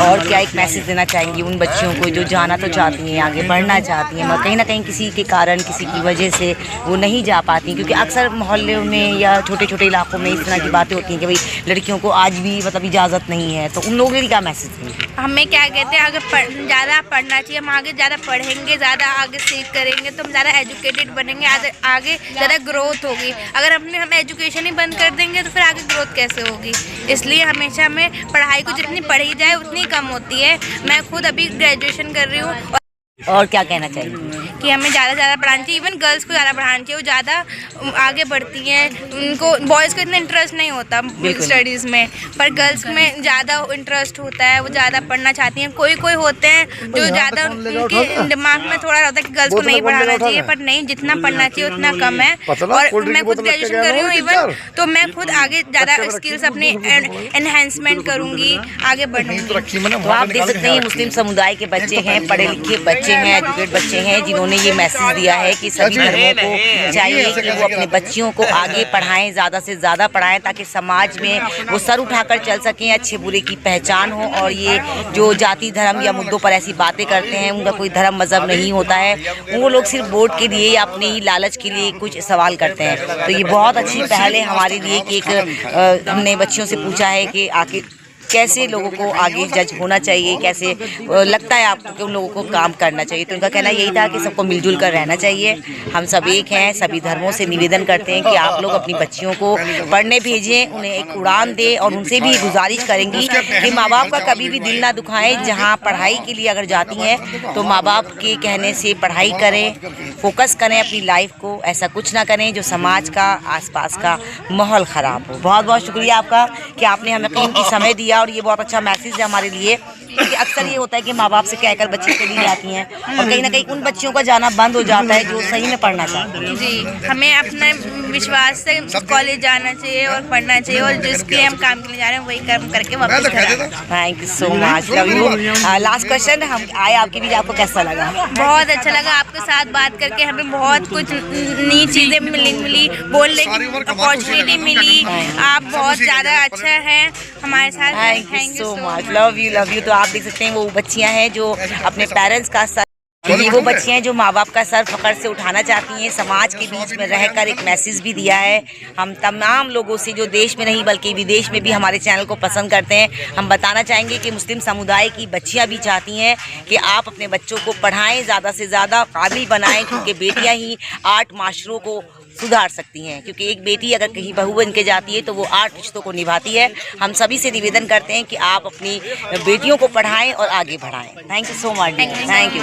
और क्या एक मैसेज देना चाहेंगी उन बच्चियों को जो जाना तो चाहती हैं, आगे बढ़ना चाहती हैं, मगर कहीं ना कहीं किसी के कारण, किसी की वजह से वो नहीं जा पाती? क्योंकि अक्सर मोहल्ले में या छोटे छोटे इलाकों में इस तरह की बातें होती हैं कि भाई लड़कियों को आज भी मतलब इजाज़त नहीं है, तो उन लोगों के लिए क्या मैसेज देंगे? हमें क्या कहते हैं, अगर ज़्यादा पढ़ना चाहिए, हम आगे ज़्यादा पढ़ेंगे, ज़्यादा आगे सीख करेंगे तो हम ज़्यादा एजुकेटेड बनेंगे, आगे ज़्यादा ग्रोथ होगी। अगर हम एजुकेशन ही बंद कर देंगे तो फिर आगे ग्रोथ कैसे होगी? इसलिए हमेशा हमें पढ़ाई को जितनी पढ़ी जाए उतनी कम होती है। मैं खुद अभी ग्रेजुएशन कर रही हूँ। और क्या कहना चाहिए? कि हमें ज़्यादा से ज़्यादा पढ़ाना चाहिए, इवन गर्ल्स को ज़्यादा पढ़ाना चाहिए, वो ज़्यादा आगे बढ़ती हैं, उनको बॉयज़ को इतना इंटरेस्ट नहीं होता स्टडीज़ में, पर गर्ल्स में ज़्यादा इंटरेस्ट होता है, वो ज़्यादा पढ़ना चाहती हैं। कोई कोई होते हैं जो ज़्यादा उनके दिमाग में थोड़ा रहता है कि गर्ल्स को नहीं पढ़ाना चाहिए, पर नहीं, जितना पढ़ना चाहिए उतना कम है। और मैं खुद ग्रेजुएशन कर रही हूँ इवन, तो मैं खुद आगे ज़्यादा स्किल्स अपनी एनहेंसमेंट करूँगी, आगे बढ़ूँगी। तो आप देख सकते हैं मुस्लिम समुदाय के बच्चे हैं, पढ़े लिखे बच्चे बच्चे हैं, एजुकेट बच्चे हैं, जिन्होंने ये मैसेज दिया है कि सभी धर्मों को चाहिए कि वो अपने बच्चियों को आगे पढ़ाएं, ज़्यादा से ज़्यादा पढ़ाएं, ताकि समाज में वो सर उठाकर चल सकें, अच्छे बुरे की पहचान हो। और ये जो जाति धर्म या मुद्दों पर ऐसी बातें करते हैं, उनका कोई धर्म मजहब नहीं होता है, वो लोग सिर्फ वोट के लिए या अपने ही लालच के लिए कुछ सवाल करते हैं। तो ये बहुत अच्छी पहल है हमारे लिए कि एक हमने बच्चियों से पूछा है कि आखिर कैसे लोगों को आगे जज होना चाहिए, कैसे लगता है आपको कि उन लोगों को काम करना चाहिए। तो उनका कहना यही था कि सबको मिलजुल कर रहना चाहिए, हम सब एक हैं। सभी धर्मों से निवेदन करते हैं कि आप लोग अपनी बच्चियों को पढ़ने भेजें, उन्हें एक उड़ान दें, और उनसे भी गुजारिश करेंगी कि माँ बाप का कभी भी दिल ना दुखाएं। जहाँ पढ़ाई के लिए अगर जाती हैं तो माँ बाप के कहने से पढ़ाई करें, फोकस करें अपनी लाइफ को, ऐसा कुछ ना करें जो समाज का आसपास का माहौल ख़राब हो। बहुत बहुत शुक्रिया आपका कि आपने हमें कीमती समय दिया, और ये बहुत अच्छा मैसेज है हमारे लिए, क्योंकि अक्सर ये होता है कि माँ बाप से कहकर बच्ची चली जाती हैं और कहीं ना कहीं उन बच्चियों का जाना बंद हो जाता है जो सही में पढ़ना चाहते हैं। जी, हमें अपने विश्वास से कॉलेज जाना चाहिए और पढ़ना चाहिए, और जिसके लिए हम काम के लिए जा रहे हैं वही काम करके वापस घर आना। Thank you so much, love you. Last question, हम आए आपके बीच, आपको कैसा लगा? बहुत अच्छा लगा आपके साथ बात करके, हमें बहुत कुछ नई चीज़ें मिली, बोलने की अपॉर्चुनिटी मिली। आप बहुत ज़्यादा अच्छा हैं हमारे साथ। Thank you so much, love you. तो आप देख सकते हैं वो बच्चियां हैं जो अपने पेरेंट्स का सर, ये वो बच्चियां हैं जो माँ बाप का सर फखर से उठाना चाहती हैं, समाज के बीच में रहकर एक मैसेज भी दिया है। हम तमाम लोगों से जो देश में नहीं बल्कि विदेश में भी हमारे चैनल को पसंद करते हैं, हम बताना चाहेंगे कि मुस्लिम समुदाय की बच्चियां भी चाहती हैं कि आप अपने बच्चों को पढ़ाएं, ज़्यादा से ज़्यादा काबिल बनाएं, क्योंकि बेटियां ही 8 माशरों को सुधार सकती हैं। क्योंकि एक बेटी अगर कहीं बहू बन के जाती है तो वो 8 रिश्तों को निभाती है। हम सभी से निवेदन करते हैं कि आप अपनी बेटियों को पढ़ाएं और आगे बढ़ाएं। Thank you so much, thank you.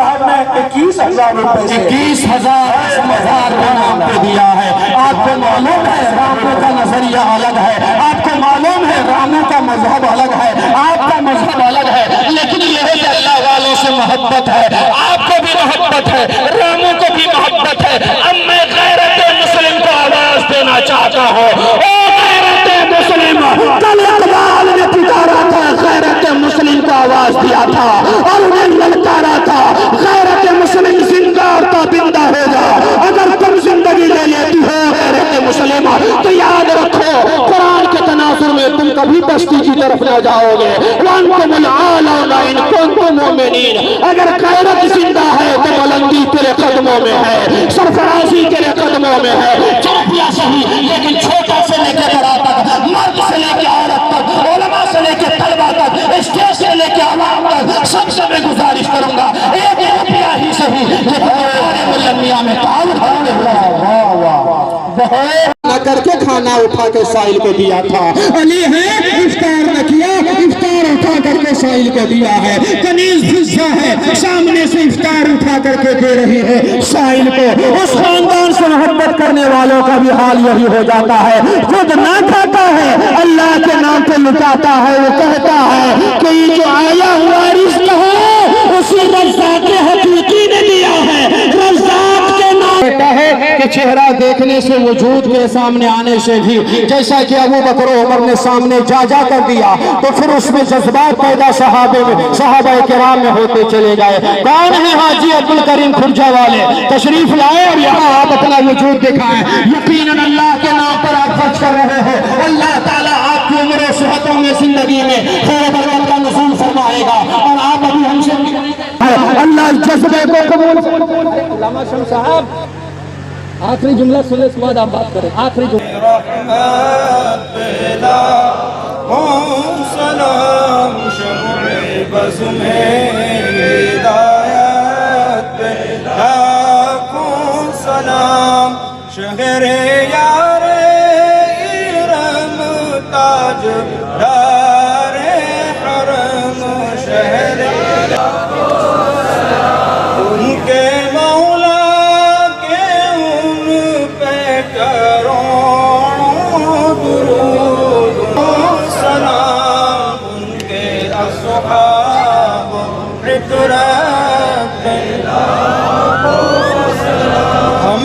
21,000 आपको दिया है। आपको मालूम है रामों का नजरिया अलग है, आपको मालूम है रामों का मजहब अलग है, आपका मजहब अलग है, लेकिन यह है अल्लाह वालों से मोहब्बत है, आपको भी मोहब्बत है, रामों को भी मोहब्बत है। अब मैं गैरत मुस्लिम को आवाज देना चाहता हूँ। ओ गैरत मुस्लिम, कल इकबाल ने पुकारा था, गैरत मुस्लिम को आवाज दिया था और उन्हें ललकारा था, गैरत मुस्लिम जिंदा और ताबिंदा हो जा। अगर तुम जिंदगी ले लेती हो गैरत मुस्लिम तो याद रखो कुरान के तनाजुर में तुम कभी बस्ती की तरफ न जाओगे। अगर गैरत जिंदा है तो बुलंदी तेरे कदमों में है, सरफराजी तेरे कदमों में है। चौथिया सही लेकिन छोटा से लेकर बड़ा तक, मर्द से लेकर औरत तक, उलमा से लेकर तलबा तक, स्टेज से लेकर आवाम तक, सबसे मैं गुजारिश करूंगा एक रुपया ही सही में करके खाना उठा के साहिल को दिया था। अली है इफ्तार न किया, इफ्तार उठा करके साहिल को दिया है। कनीज हिस्सा है सामने से इफ्तार उठा करके दे रही है साहिल को। उस खानदान से मोहब्बत करने वालों का भी हाल यही हो जाता है। खुद ना खाता है, अल्लाह के नाम पे लुटाता है। वो कहता है कि जो आया हुआ रिज़्क़ है उसी रज़्ज़ाक़ हक़ीक़ी ने दिया है, रज़्ज़ाक़ के नाम है कि चेहरा देखने से वजूद के सामने आने से भी, जैसा कि अबू बकर उमर ने सामने जा कर दिया तो फिर उसमें जज्बात पैदा सहाबा किराम में होते चले गए। कौन है हाजी अब्दुल करीम खुर्जा वाले, तशरीफ लाए और यहाँ आप अपना वजूद दिखाएं। यकीनन अल्लाह के नाम पर आप खर्च कर रहे हो, अल्लाह ताला आपकी उम्र और सेहतों में जिंदगी में खैर बरकत का नज़ूल फरमाएगा और आप अभी हमसे अल्लाह जज्बे को कबूल। अल्लामा शम्स साहब आखिरी जुमला सुनने के बाद आप बात करें। आखिरी जुमला शहरे यारे इरम ताज दारे हरम शहरे उनके मौला के उन पे करोड़ों दुरूद सलाम उनके असहाब इतरात हम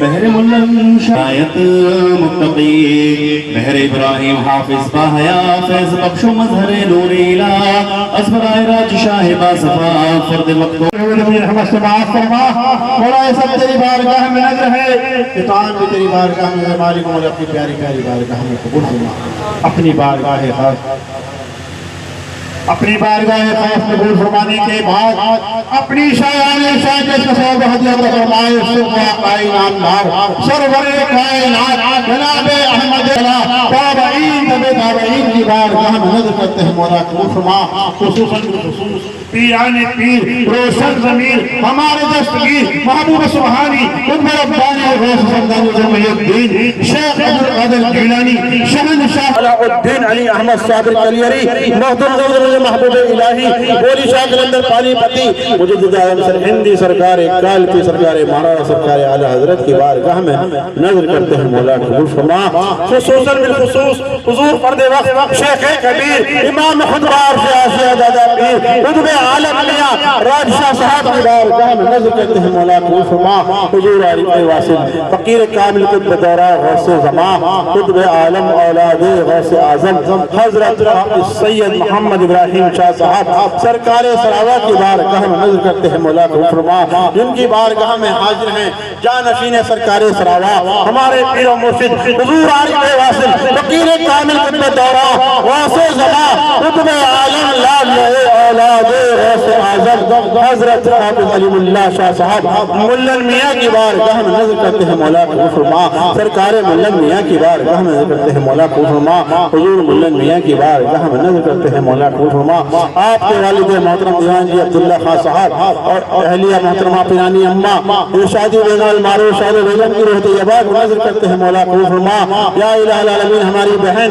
महर मुल्लम शायत मुत्तक़ीन महर इब्राहिम हाफिज बाहया फैज़ बख्शो मज़हर नूर इला असबराए राज शाह बासफा फर्द मक्तूम रहमत से माफ फरमा। मौला सब तेरी बारगाह में नज़र है, इतान भी तेरी बारगाह में मालिक मौला अपनी प्यारी प्यारी बारगाह में कबूल फरमा। अपनी बारगाह खास कबूल फरमाने के बाद अपनी शायाने शाह के सवाब हदियत फरमाए सरवरे कायनात जनाब अहमद ताबईन की बारगाह में नज़र करते हैं। मौला कबूल फरमा। खुसूसन पीराने पीर रोशन ज़मीर हमारे दस्तगीर महबूब सुबहानी उम्मे रब्बानी और गौस समदानी जमीयुद्दीन शेख अब्दुल कादिर जिलानी शहंशाह अलाउद्दीन अली अहमद साबिर कलियरी मोहतरम महबूब इलाही बोली शाह कलंदर पानीपति मुजद्दिद आलम सर हिंदी सरकार काल की सरकार महाराज सरकार आला हजरत की बारगाह में नजर करते हैं। मौला कबूल फरमा। खुसूसन बिलखुसूस हुजूर फर्द वक्त शेख कबीर इमाम खुदरार से आसिया दादा पीर कुतुब आलम अलिया राजशाह साहब की बारगाह में नजर करते हैं। मौला कबूल फरमा। हुजूर आरिफ वासिल फकीर कामिल कुतुब दौरा गौस ज़मा कुतुब आलम औलाद गौस आज़म हजरत सैयद मोहम्मद इब्राहिम शाह साहब सरकार सरावा की बारगाह में नजर करते हैं। मौला कबूल फरमा। जिनकी बारगाह में हाजिर हैं जानशीन सरकार सरावा हमारे पीर मुर्शिद हुजूर आरिफ वासिल फकीर कामिल कुतुब दौरा गौस ज़मा कुतुब आलम लाल औलाद गौस आज़म हजरत हाफिज अलीमुल्लाह शाह साहब मुल्लन मियां की बारगाह में नजर करते हैं। मौला कबूल फरमा। सरकार मुल्लन मियां की बारगाह में नजर करते हैं। मौला कबूल फरमा। हुजूर मुल्लन मियां की बारगाह में नजर करते हैं। मौला कबूल फरमा। आपके वालिद मोहतरम दीवान जी अब्दुल्ला खान साहब और अहलिया मोहतरमा पिरानी अम्मा इरशादी बेगम मारूफ शाह बेगम की रूह तैयबा को नजर करते हैं। मौला कबूल फरमा। या इलाहुल आलमीन हमारी बहन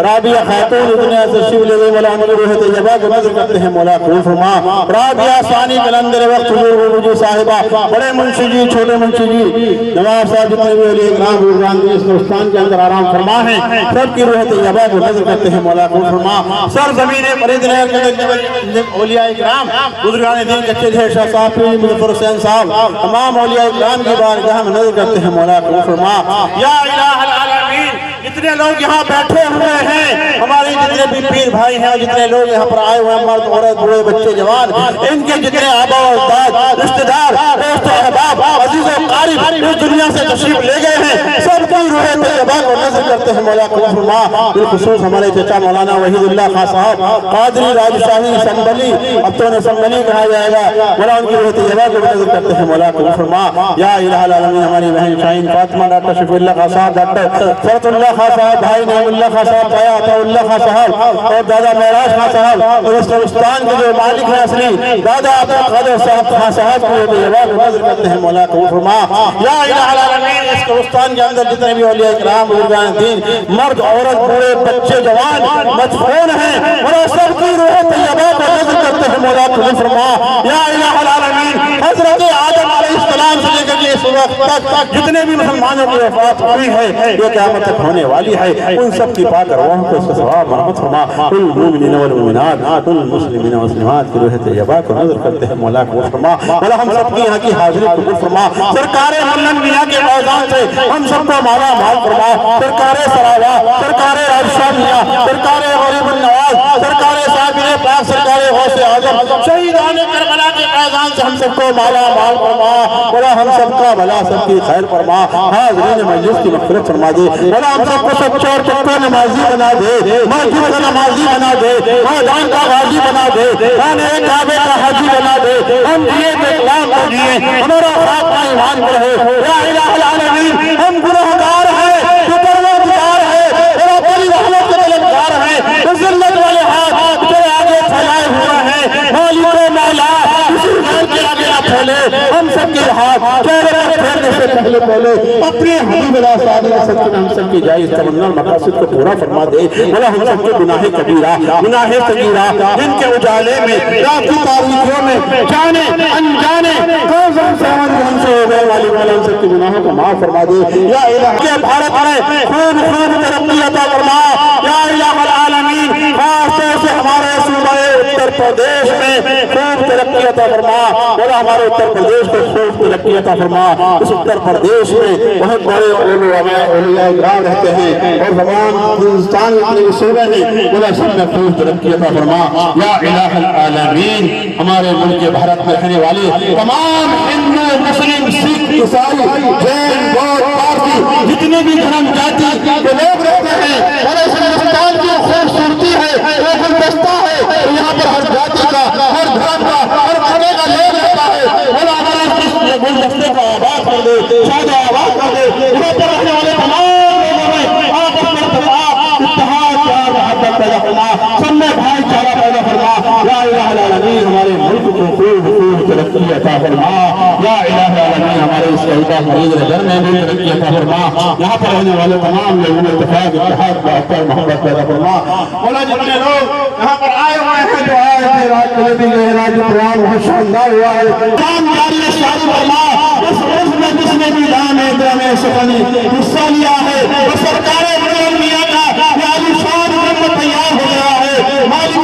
राबिया खातून इब्ने अज़र शिवली वाला की रूह तैयबा को नजर करते हैं। मौला कबूल फरमा। फरमा। राबिया सानी कलंदर वक्त हुजूर साहिबा, बड़े मुंशी जी, छोटे मुंशी जी, नवाब साहब, जितने भी औलिया इकराम बुजुर्गान इस हिंदुस्तान के अंदर आराम फरमा है, सबकी रूह तैयबा को नज़र करते हैं मौला कबूल फरमा। सर ज़मीन औलिया इकराम बुजुर्गान दीन कच्चे थे, शाह साहब, पीर मुज़फ़्फ़र हुसैन साहब, तमाम औलिया इकराम की बारगाह में नज़र करते हैं मौला कबूल फरमा। या इलाहुल आलमीन, जितने लोग यहाँ बैठे हुए हैं, हमारे जितने भी पीर भाई हैं और जितने लोग यहाँ पर आए हुए हैं, मर्द औरत बूढ़े बच्चे जवान, इनके जितने आबा अजदाद रिश्तेदार दोस्त अहबाब अजीज़ और क़रीब इस दुनिया से तशरीफ ले गए हैं, सबकी रूह तैयबा को नज़र करते हैं मौला कबूल फरमा। बिलखुसूस हमारे चाचा मौलाना वहीदुल्लाह खां साहब, कादरी राजशाही संभली, अब तो उन्हें संभली कहा जाएगा, मौला उनकी रूह तैयबा को नज़र करते हैं मौला कबूल फरमा। या इलाहुल आलमीन, हमारी बहन शाहीन फातिमा, डॉक्टर शफीउल्लाह खां साहब, डॉक्टर फरतुल्लाह खां साहब, भाई नईमुल्लाह खां साहब, भाई अताउल्लाह खां साहब और दादा महराज खां साहब, और इस हिंदुस्तान के जो मालिक हैं असली दादा अब्दुल कादिर साहब खां साहब को नज़र करते हैं मौला कबूल फरमा। या इलाहुल आलमीन, इस हिंदुस्तान के अंदर जितने भी औलिया इकराम बुजुर्गान दीन, मर्द औरत बूढ़े बच्चे जवान मदफून हैं, और सबकी रूह तैयबा को नज़र करते हैं मौला कबूल फरमा। या इलाहुल आलमीन, हज़रत आदम अलैहिस्सलाम से लेकर के इस वक्त तक जितने भी मुसलमानों की वफात हुई है, ये क़यामत तक होने वाली है, उन सब की पाक अरवाह को इसका सवाब रहमत फरमा। कुल मुमिनीन वल मुमिनात, कुल मुस्लिमीन व मुस्लिमात की रूह तैयबा को नज़र करते हैं मौला कबूल फरमा। मौला हम सबकी यहाँ की हाज़िरी कबूल फरमा। सरकारे मुल्लन मियां के फैज़ान से हम सबको माला माल फरमा। सरकारे सरावा, सरकारे राजशाह मियां, सरकारे गरीबुन नवाज, सरकारे साबिर पाक, सरकारे गौसे आज़म, शहीदान करबला के फैज़ान से हम सबको माला माल फरमा। मौला हम सबका भला, सबकी खैर फरमा। हाज़रीन मजलिस की मग़फ़िरत फरमा दे। मौला हम सबको सच्चे और पक्के नमाजी बना दे, मस्जिद का नमाजी बना दे, मैदान का गाजी बना दे, खाने काबे का हाजी बना दे। हम जिए तो इस्लाम को जिए, हमारा खाका ईमान पर है। या इलाहुल आलमीन, हम गुनहगार हैं, परवरदिगार हैं, तेरा बड़ी रहमत के तलबगार हैं, जिल्लत वाले हाथ तेरे आगे फैलाए हुए हैं। मालिक मौला, किसी के आगे न फैले, हम सबके हाथ चेहरे पर फेरने से पहले अपने हबीब हम सबकी जायज़ तमन्ना मकासद को पूरा फरमा दे। मौला हम सबके गुनाहे कबीरा, गुनाहे सगीरा, जिनके उजाले में, रात की तारीखों में, जाने अनजाने हमसे हो गए वाली, मौला हम सबके गुनाहों को माफ फरमा दे। या इलाके भारत में खूब खूब तरक्की अता फरमा। या इलाहुल आलमीन, खासतौर से हमारे सूबे उत्तर प्रदेश में खूब तरक्की अता फरमा। मौला हमारे उत्तर प्रदेश को खूब तरक्की अता फरमा। इस उत्तर प्रदेश में बहुत बड़े औलिया इकराम रहते हैं, और तमाम हिंदुस्तान के सूबे में मौला सब में खूब तरक्की अता फरमा। या इलाहुल आलमीन, हमारे मुल्क भारत में रहने वाले तमाम हिंदू, मुस्लिम, सिख, ईसाई, जैन, बौद्ध, पारसी, जितने भी धर्म जाति के लोग रहते हैं, और इस हिंदुस्तान की खूबसूरती है, एक गुलदस्ता है, यहाँ पर हर जाति का, हर धर्म का, हर खाने का लोग रहता है। और हमारे गुलदस्ते को आबाद कर दे, शायद आबाद कर दे, यहाँ पर रहने वाले तमाम लोगों में आपस में इत्तेहाद, प्यार, मोहब्बत पैदा फरमा, सब में भाईचारा पैदा फरमा। या इलाहुल आलमीन, हमारे मुल्क को खूब खूब तरक्की अता फरमा। या इलाहुल आलमीन, हमारे इस शहीदा मरीज़ घर में भी तरक्की अता फरमा। यहाँ पर रहने वाले तमाम लोगों में इत्तेफाक, इत्तेहाद, मोहब्बत पैदा फरमा। मौला जितने लोग यहाँ पर आए हुए हैं, जो आए थे रात को भी गए, रात प्रोग्राम बहुत शानदार हुआ है, काम जारी शादी फरमा। उसमें जिसने भी दान है में सफनी हिस्सा लिया है, और सरकारें मियां का आलिशान तैयार हो गया है। मालिक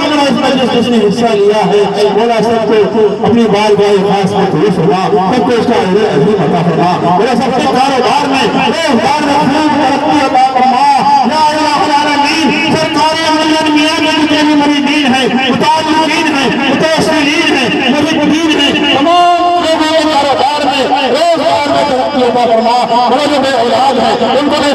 जिसने हिस्सा लिया है, मौला सबको अपनी बार बार खास में तकलीफ फरमा, सबको इसका अजीम अता फरमा। मौला सबके कारोबार में, रोजगार में खूब तरक्की अता फरमा। या इलाहुल आलमीन, सरकारें मियां के जितने भी मुरीदीन हैं, मुतालिबीन हैं, मुतवस्सिलीन हैं, मुरीदीन हैं, तमाम लोगों के कारोबार में, रोजगार में तरक्की अता फरमा। मौला जो औलाद है उनको अता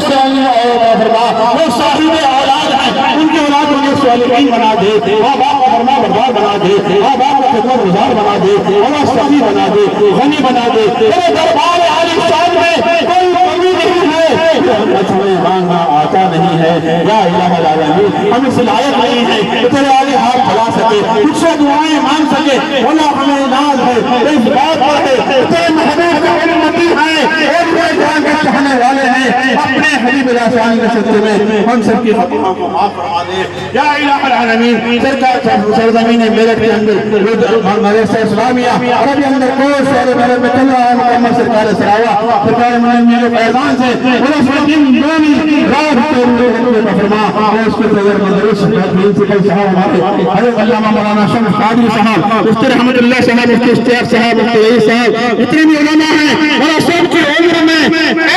फरमा, वो साहिब औलाद है उनकी औलाद को सालिहीन बना दे, माँ बाप का फरमा बरदार बना दे, माँ बाप का खिदमत गुजार बना दे, और सही बना दे, गनी बना दे। तेरे दरबार आलिशान में कोई कमी नहीं है, हमें मांगना आता नहीं है। या इलाहुल आलमीन, हम इस लायक नहीं है कि तेरे आगे हाथ फैला सके, तुझसे दुआएं मांग सके। मौला हमें नाज है, इस बात पर है तेरे महबूब का उम्मती है, एक चाहने वाले हैं, अपने हबीब के सदक़े में हम सबकी खताओं को माफ फरमा दे या इलाहुल आलमीन। सरकार सरजमीन मेरठ के अंदर मदरसा इस्लामिया अरबी अंदर कोर्स और मेरठ में चल रहा है मुकम्मल सरकार सरावा सरकार मेरे फैजान से दिन दोनी रात के फरमा और उसके बगैर मदरस प्रिंसिपल साहब हमारे हज़रत अल्लामा मौलाना शम्स कादरी साहब मुफ्ती रहमतुल्लाह साहब मुफ्ती इश्तियाक साहब मुफ्ती रईस साहब जितने भी उलमा हैं और सबकी उम्र में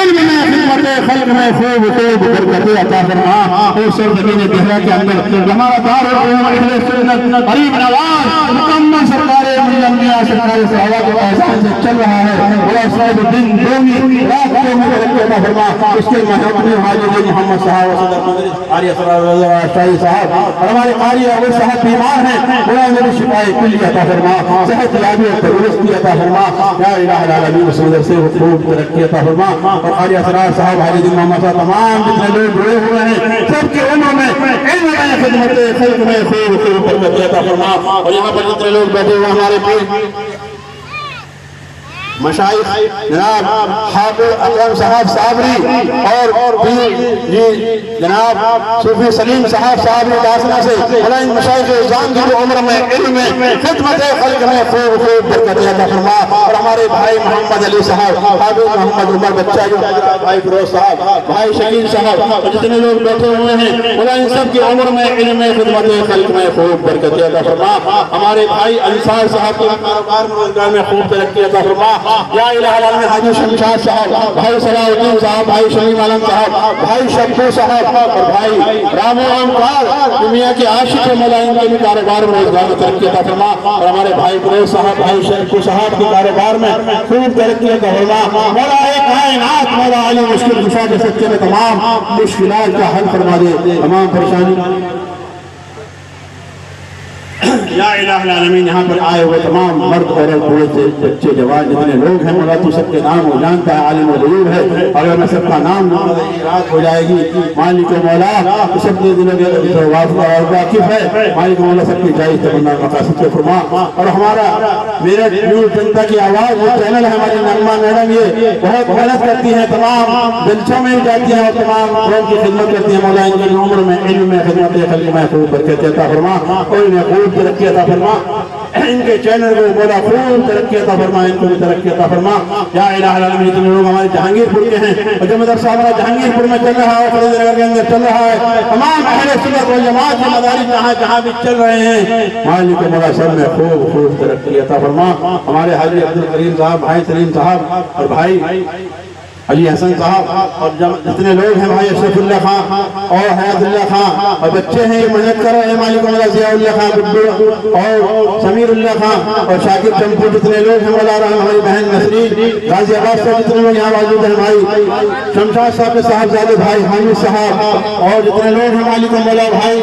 इल्म में खिदमत खल्क में खूब बरकतें अता फरमा और सरजमीन देहरा के अंदर हमारा दारुल उलूम अहले सुन्नत गरीब नवाज मुकम्मल सरकार मुल्ला सरकार सहाबा के एहसान से चल रहा है बड़ा साहिब दिन दोनी रात के में बरकतें अता फरमा उसके महबूब हाजी मोहम्मद साहब सदर मदरस कारी असरार शाही साहब और हमारे कारी अबू साहब बीमार हैं बड़ा मेरी शिफाए कुल्ली अता फरमा सेहत याबी और तंदुरुस्ती अता फरमा या इलाहुल आलमीन सदर से खूब तरक्की अता फरमा और कारी असरार साहब हाजी मोहम्मद साहब तमाम जितने लोग जुड़े हुए हैं सबके उम्र में इल्म में खिदमत खल्क में खूब बरकतें अता फरमा और यहाँ पर जितने लोग बैठे हुए हमारे मशाइख जनाब हाफिज अकरम साहब साबरी और जी जनाब सूफी सलीम साहब साबरी दासना से इन मशाइख इज़ाम की उम्र में इल्म में खिदमत खल्क में खूब बरकतें अता फरमा और हमारे भाई मोहम्मद अली साहब हाफिज मोहम्मद उमर बच्चा भाई फिरोज साहब भाई शकील साहब और जितने लोग बैठे हुए हैं इन सब की उम्र में इल्म में खिदमत खल्क में खूब बरकतें अता फरमा हमारे भाई अंसार साहब के कारोबार में रोजगार में खूब तरक्की अता फरमा या इलाहुल आलमीन हाजी शमशाद साहब भाई सलाउद्दीन साहब भाई शमीम आलम साहब भाई शब्बू साहब और भाई रामो अमकार दुनिया के आशिक मौलाना के भी कारोबार में रोजगार में तरक्की अता फरमा और हमारे भाई फिरोज साहब भाई शरीफ साहब के कारोबार में खूब तरक्की अता फरमा मौला कायनात मौला आलम मुश्किल कुशा के सच्चे में तमाम मुश्किलात का हल फरमा दे तमाम परेशानी या इलाहुल आलमीन यहाँ पर आए हुए तमाम मर्द औरत बूढ़े से बच्चे जवान जितने लोग हैं मौला तू सबके नाम हो जानता है आलिम गयूब है अगर मैं सबका नाम रात हो जाएगी मालिक मौला तो सबके दिलों के वाकिफ है मालिक मौला सबकी जायज़ तमन्ना मकासद को फरमा और हमारा मेरठ न्यूज़ जनता की आवाज़ वो चैनल है हमारी नगमा मैडम ये बहुत मेहनत करती हैं तमाम जलसों में जाती हैं और तमाम लोगों की खिदमत करती हैं मौला इनकी उम्र में इल्म में खिदमत खल्क में खूब बरकत अता फरमा और इन्हें खूब तरक्की अता फरमा इनके चैनल को बोला खूब तरक्की अता फरमा इनको भी तरक्की अता फरमा या इलाहुल आलमीन इतने लोग हमारे जहांगीरपुर के हैं और जो मदरसा हमारा जहांगीरपुर में चल रहा है फरीदनगर के अंदर चल रहा है तमाम अहले सुन्नत वल जमात के मदारिस जहाँ भी चल रहे हैं मालिक मौला सब में खूब तरक्की अता फरमा हमारे हाजी अब्दुल करीम साहब भाई सलीम साहब और भाई अली हसन साहब और जितने लोग हैं भाई अशरफुल्लाह खां और हयातुल्लाह खां और बच्चे हैं ये मेहनत कर रहे हैं मालिक मौला ज़ियाउल्लाह खां गुड्डू और समीरुल्लाह खां और शाकिर चंपू जितने लोग हैं मौला हमारी बहन नसरीन गाजियाबाद से जितने लोग यहाँ मौजूद हैं भाई शमशाद साहब के साहबजादे भाई हामिद साहब और जितने लोग हैं मालिक मौला भाई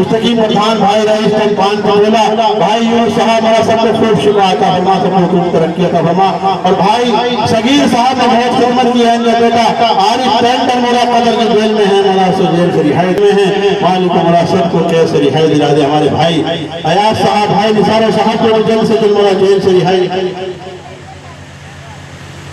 मुस्तकीम प्रधान भाई रईस पान पटोला भाई यूनुस साहब हमारा सबको खूब शिफा अता फरमा सबको खूब तरक्की अता फरमा और भाई सगीर साहब ने बहुत खिदमत की है बेटा आरिफ टेंडर मौला कदर की जेल में है मौला से जेल से रिहाई में है मालिक मौला सबको कैसे रिहाई दिला दे हमारे भाई अयाज साहब भाई निसार साहब को जल्द से जल्द मौला जेल से रिहाई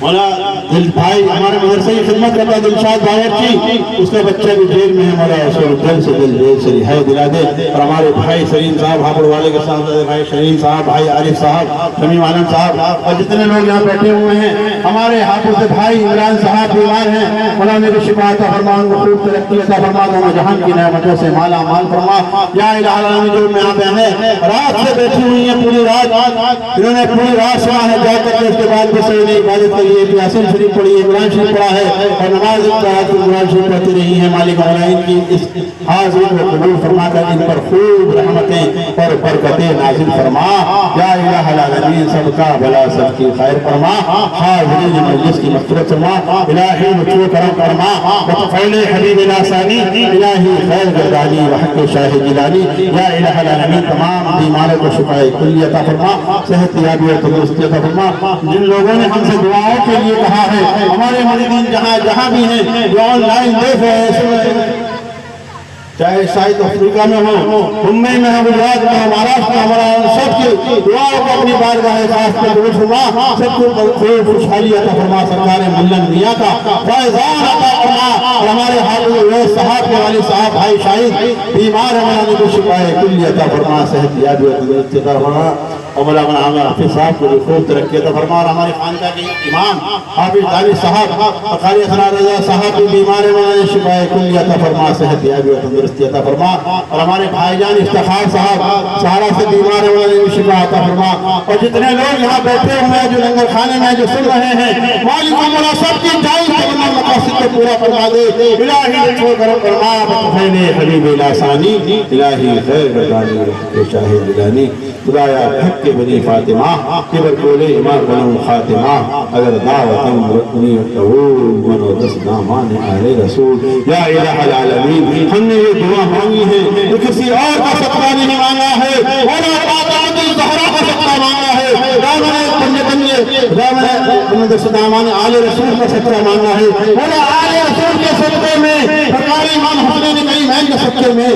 मौला दिल भाई हमारे मदरसे की खिदमत करता है दिलशाद बावर्ची उसका बच्चा भी जेल में है मौला उसको जल्द से जल्द जेल से रिहाई दिला दे और हमारे भाई शरीन साहब हापुड़ वाले के साथ भाई शरीन साहब भाई आरिफ साहब शमीम आलम साहब और जितने लोग यहाँ बैठे हुए हैं हमारे हापुड़ से भाई इमरान साहब बीमार हैं मौला मेरी शिफा अता फरमा उनको खूब तरक्की अता फरमा दोनों जहां की नेमतों से माला माल फरमा या इलाहुल आलमीन जो यहाँ पे हैं रात से बैठी हुई हैं पूरी रात इन्होंने पूरी रात सुना है जाकर के उसके बाद भी सही इबादत करी यासीन शरीफ पढ़ी है कुरान शरीफ पढ़ा है और नमाज कुरान शरीफ पढ़ती रही है मालिक मौला इनकी इस हाजिर को कबूल फरमाकर इन पर खूब रहमतें और बरकतें नाजिल फरमा या इलाहुल आलमीन सबका भला सबकी खैर फरमा हाजिरीन मजलिस की मग़फ़िरत फरमा इलाही मुझको करम फरमा वतफ़ैल हबीब लासानी इलाही खैर गर्दानी व हक़ शाह जिलानी या इलाहुल आलमीन तमाम बीमारों को शिफाए कुल्ली अता फरमा सेहत याबी और तंदुरुस्ती अता फरमा जिन लोगों ने हमसे दुआओं के लिए कहा है हमारे मुरीदीन जहाँ भी हैं जो ऑनलाइन देख रहे हैं चाहे साउथ अफ्रीका में हो, मुंबई में हो, गुजरात में हो, महाराष्ट्र में, हमारा सबकी दुआओं को अपनी बारगाह खास पर कबूल फरमा, सबको खूब खुशहाली अता फरमा, सरकार मुल्लन मियां का फैजान अता फरमा। और हमारे हाफिज साहब के वालिद साहब भाई शाहिद बीमार है, मौलाना को शिफाए कुल्ली अता फरमा, सेहत याद व तंदुरुस्ती अता फरमा। और मौलाना हाफिज साहब को भी खूब तरक्की अता फरमा। और हमारे खानका के इमाम हाफिज दानी साहब और कारी असरार रजा साहब भी बीमार है, मौलाना शिफाए कुल्ली अता फरमा, सेहत याद व तंदुरुस्ती अता फरमा। और हमारे भाईजान इफ्तिखार साहब सहारा से बीमार है, मौलाना शिफा अता फरमा। और जितने लोग यहाँ बैठे हुए हैं, जो लंगर खाने में जो सुन रहे हैं, मालिक मौला सबकी जायज़ तमन्ना मकासद को पूरा फरमा दे। इलाही लुत्फ़ करम फरमा, बतफ़ैले हबीब इलासानी, इलाही खैर बरदानी शाहिद दिलानी, खुदाया हक के बनी फातिमा, किबर कोले इमाम बनूं खातिमा, अगर दावतम रुकनी तवूल मनो दस दामान आले रसूल। या इलाहल आलमीन, हमने ये दुआ मांगी है, ये किसी और का सदका नहीं मांगा है, वला फातिमा ज़हरा का सदका मांगा है, दामन आले रसूल का सदका मांगा है, वला आले रसूल के सदके में, सरकारी इमाम हुसैन नई महल के सदके में,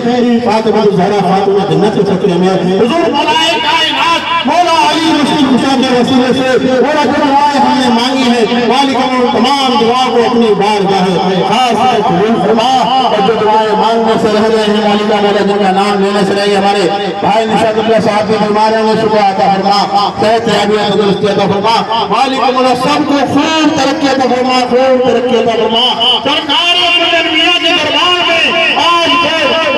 फातिमा ज़हरा फातिमा जन्नत के सदके में, हुजूर मौलाए कायनात मौला अली मुश्किल कुशा के वसीले से बड़ा दुआएं हमने मांगी है, मालिक तमाम दुआ को अपनी बारगाह खास में कबूल फरमा। और जो दुआएं मांगने से रह गए हैं, मालिक मौला जिनका नाम लेने से रहे, हमारे भाई निशातुल्लाह साहब के बीमार हैं, शुक्र अता फरमा, सेहत याबियत तंदुरुस्ती अता फरमा, मालिक मौला सबको खूब तरक्की अता फरमा, खूब तरक्की अता फरमा। सरकार मुल्लन मियां के दरबार में आज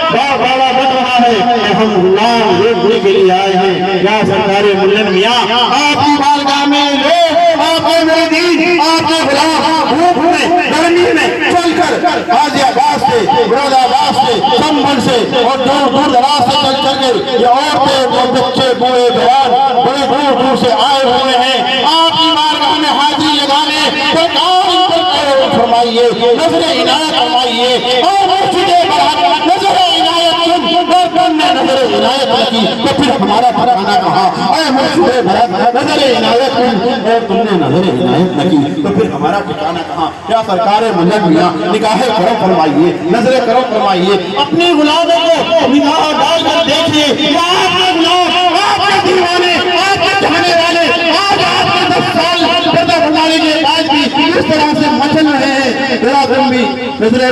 बड़ा बन रहा है, हम गुलाम देखने के लिए आए हैं। या सरकार मुल्लन मियां आपकी बारगाह में लोग आपके मुरीद आपके गुलाम धूप में गर्मी में चलकर गाजियाबाद से, मुरादाबाद से, संभल से और दूर दूर दराज से चल कर ये औरतें बच्चे बूढ़े जवान बड़े दूर दूर से आए हुए हैं आपकी बारगाह में हाजिरी लगाने। फरमाइए, नजर इनायत फरमाइए, और मुर्शिदे बरहक नजर इनायत नजर इनायत की, तो फिर हमारा ठिकाना कहाँ? ऐ मुर्शिदे बरहक नजर इनायत और तुमने नजर इनायत न की, तो फिर हमारा ठिकाना कहाँ? या सरकार मुल्लन मियां निगाह करम फरमाइए, नजर करम फरमाइए, अपने गुलामों को निगाह डालकर देखिए, या आपके गुलाम आपके दीवाने आपके चाहने वाले आज आपके 10 साल पैदा बनाने के बाद भी इस तरह से मचल रहे हैं। जरा तुम भी नजरे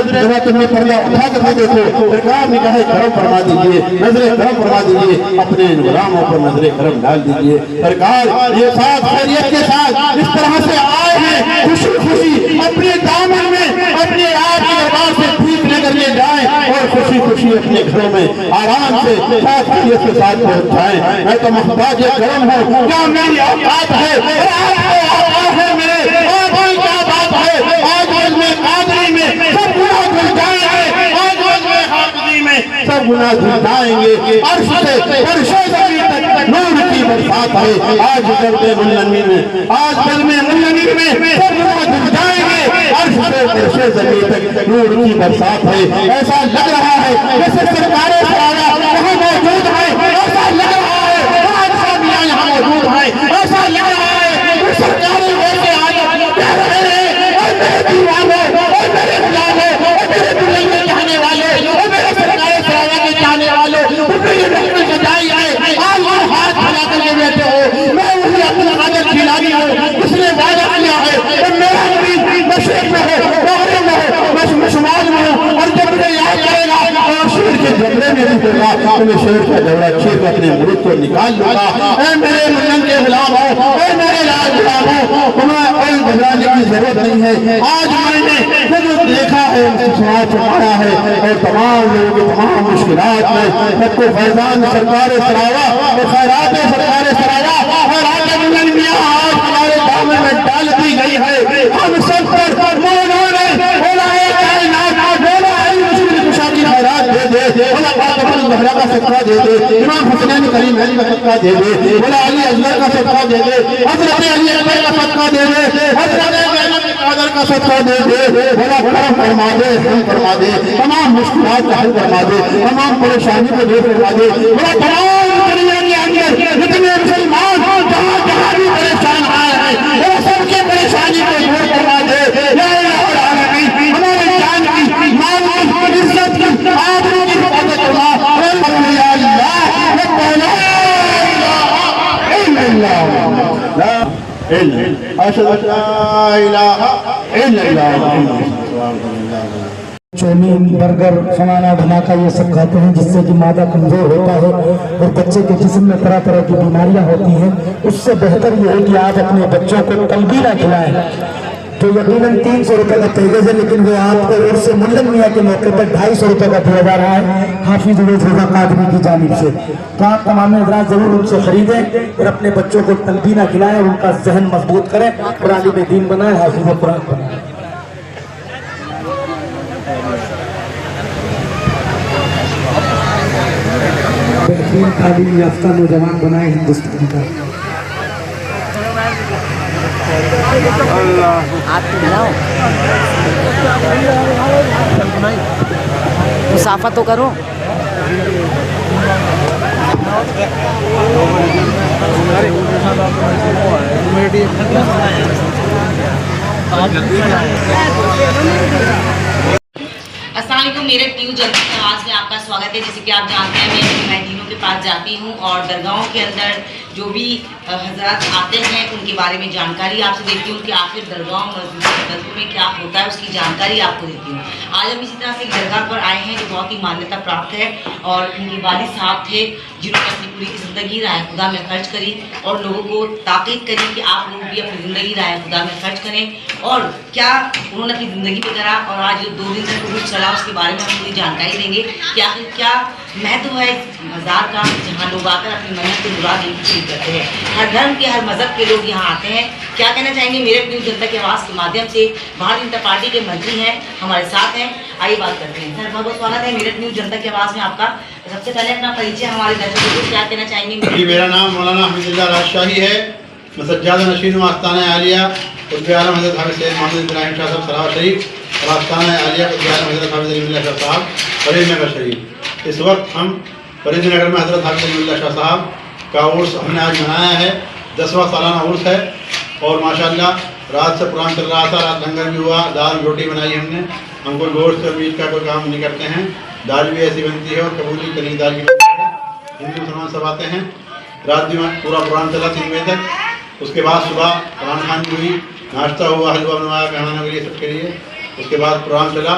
तुम्हें पर्दा उठा कर देखो, सरकार ने कहा करम फरमा दीजिए, नजरे करम फरमा दीजिए, अपने गुलामों पर नजरे करम डाल दीजिए। सरकार ये साथ खैरियत के साथ इस तरह से आए हैं, खुशी खुशी अपने दामन में अपने आप के दरबार से ठीक लेकर ले जाए और खुशी खुशी अपने घरों में आराम से साथ खैरियत के साथ पहुंच जाए। मैं तो मुहताज करम हूँ, क्या मेरी औकात है? है मेरे और क्या बात है? आज में कादरी में सब गुनाह धुल जाएंगे, आज में हाफिजी में सब गुनाह धुल जाएंगे। अर्श से फर्शे ज़मीन तक नूर की बरसात है। आज करते मुल्लनी में, आज कल में मुल्लनी में सब गुनाह धुल जाएंगे। अर्श से फर्शे ज़मीन तक नूर की बरसात है। ऐसा लग रहा है जैसे सरकारें यहाँ मौजूद है, ऐसा लग रहा है यहाँ मौजूद है, ऐसा लग रहा है सरकारें वैसे आज कह रहे हैं, और मेरे दीवानों और मेरे गुलामों और मेरे दुल्हन के चाहने वाले और मेरे सरकारी सराया के चाहने वाले मेरी नौकरी सजाई है, आज वो हाथ फैला करके बैठे हो। मैं उसे अपना आदर खिलानी हूँ, उसने वादा किया है और मेरा मुरीद मशरिक में हो, मगरिब में हो, मैं शुमाल में हूँ, और जब मुझे याद करेगा और शेर के जबड़े में भी देगा तो मैं शेर का जबड़ा छीन कर अपने मुरीद को निकाल लूंगा। ऐ मेरे मुल्लन के गुलाम हो, ऐ मेरे लाल गुलाम हो, तुम्हें कोई घबराने की जरूरत नहीं है। आज मैंने खुद देखा है, सुना चुकाया है और तमाम लोगों की तमाम मुश्किलात में सबको फैजान सरकार सरावा और खैरात सरकार सरावा और आगे मुल्लन मियां आज हमारे दामन में डाल दी गई है। हम सब पर मौला ने बोला है कायनात बोला है मुश्किल कुशा की खैरात दे दे, बोला फातिमा ज़हरा का सदका दे दे, इमाम हुसैन करीम अली का सदका दे दे, बोला अली अजगर का सदका दे दे, हज़रत अली अकबर का सदका दे दे, हज़रत कादर का सदका दे दे, बोला करम फरमा दे, हम फरमा दे, तमाम मुश्किलात का हल फरमा दे, तमाम परेशानी को दूर फरमा दे, बोला तमाम दुनिया के अंदर जितने मुसलमान जहाँ जहाँ भी परेशान आए हैं वो सबके परेशानी को दूर फरमा दे। या इलाही हमारे जान की, माल की, इज्जत की, आबरू की अशहदु अल्ला इलाहा इल्लल्लाह। चौमीन, बर्गर, फलाना धमाका ये सब खाते हैं जिससे कि मादा कमजोर होता है और बच्चे के जिस्म में तरह तरह की बीमारियां होती हैं। उससे बेहतर ये है कि आप अपने बच्चों को तलबीना खिलाएं। तो यकीनन 300 रुपये का पैकेज है, लेकिन वो आपको ओर से मुंडन मियाँ के मौके पर 250 रुपये का दिया जा रहा है हाफिज रजा कादरी की जानिब से। तो आप तमाम हज़रात जरूर उनसे खरीदें और अपने बच्चों को तलबीना खिलाएं और उनका जहन मजबूत करें और आलिम दीन बनाएं, हाफिज कुरान बनाएं। बेहतरीन तालीम याफ्ता नौजवान बनाए हिंदुस्तान का। मुसाफा तो करो। अस्सलाम वालेकुम, मेरे न्यूज़ जनता की आवाज़ में आपका स्वागत है। जैसे कि आप जानते हैं मैं दीनों के पास जाती हूँ और दरगाहों के अंदर जो भी हजरत आते हैं उनके बारे में जानकारी आपसे देती हूँ कि आखिर दरगाहों मस्जिदों में क्या होता है, उसकी जानकारी आपको देती हूँ। आज हम इसी तरह से एक दरगाह पर आए हैं जो बहुत ही मान्यता प्राप्त है और उनके वालिद साहब थे जिन्होंने अपनी पूरी ज़िंदगी राह खुदा में खर्च करी और लोगों को ताकीद करी कि आप लोग भी अपनी ज़िंदगी राह खुदा में खर्च करें। और क्या उन्होंने अपनी ज़िंदगी में करा और आज जो 2 दिन तक कुछ चला उसके बारे में हम पूरी जानकारी देंगे कि आखिर क्या महत्व है मज़ार का, जहाँ लोग आकर अपनी मन्नत की मुराद पूरी करते हैं। हर धर्म के, हर मज़हब के लोग यहाँ आते हैं। क्या कहना चाहेंगे मेरे न्यूज़ जनता की आवाज़ के माध्यम से? भारतीय जनता पार्टी के मंत्री हैं, हमारे साथ हैं, आइए बात करते हैं। सर बहुत बहुत स्वागत है मेरे न्यूज़ जनता की आवाज़ में आपका। सबसे पहले अपना परिचय हमारे दर्शकों को क्या कहना चाहेंगे? जी, मेरा नाम मौलाना हमीदुल्लाह राजशाही है। मैं सज्जाद नशीन आस्ताना आलिया कुतुब आलम हज़रत हाफिज़ सैयद मोहम्मद इब्राहिम शाह साहब सरावा शरीफ और आस्ताना आलिया कुतुब आलम हज़रत हाफिज़ अलीउल्लाह शाह साहब फरीदनगर शरीफ। इस वक्त हम फरीदनगर में हज़रत हाफिज़ अलीउल्लाह शाह साहब का उर्स हमने आज मनाया है। 10वां सालाना उर्स है और माशाअल्लाह रात से प्रोग्राम चल रहा था, रात लंगर भी हुआ, दाल रोटी बनाई हमने। हम कोई गोश्त और मीट का कोई काम नहीं करते हैं, दाल भी ऐसी बनती है और कबूली कनी दाल की बनती है। हिंदू मुसलमान सब आते हैं। रात भी पूरा प्रोग्राम चला 3 बजे तक। उसके बाद सुबह कुरान खानी हुई, नाश्ता हुआ, हलवा बनवाया मेहमानों के लिए, सबके लिए। उसके बाद प्रोग्राम चला।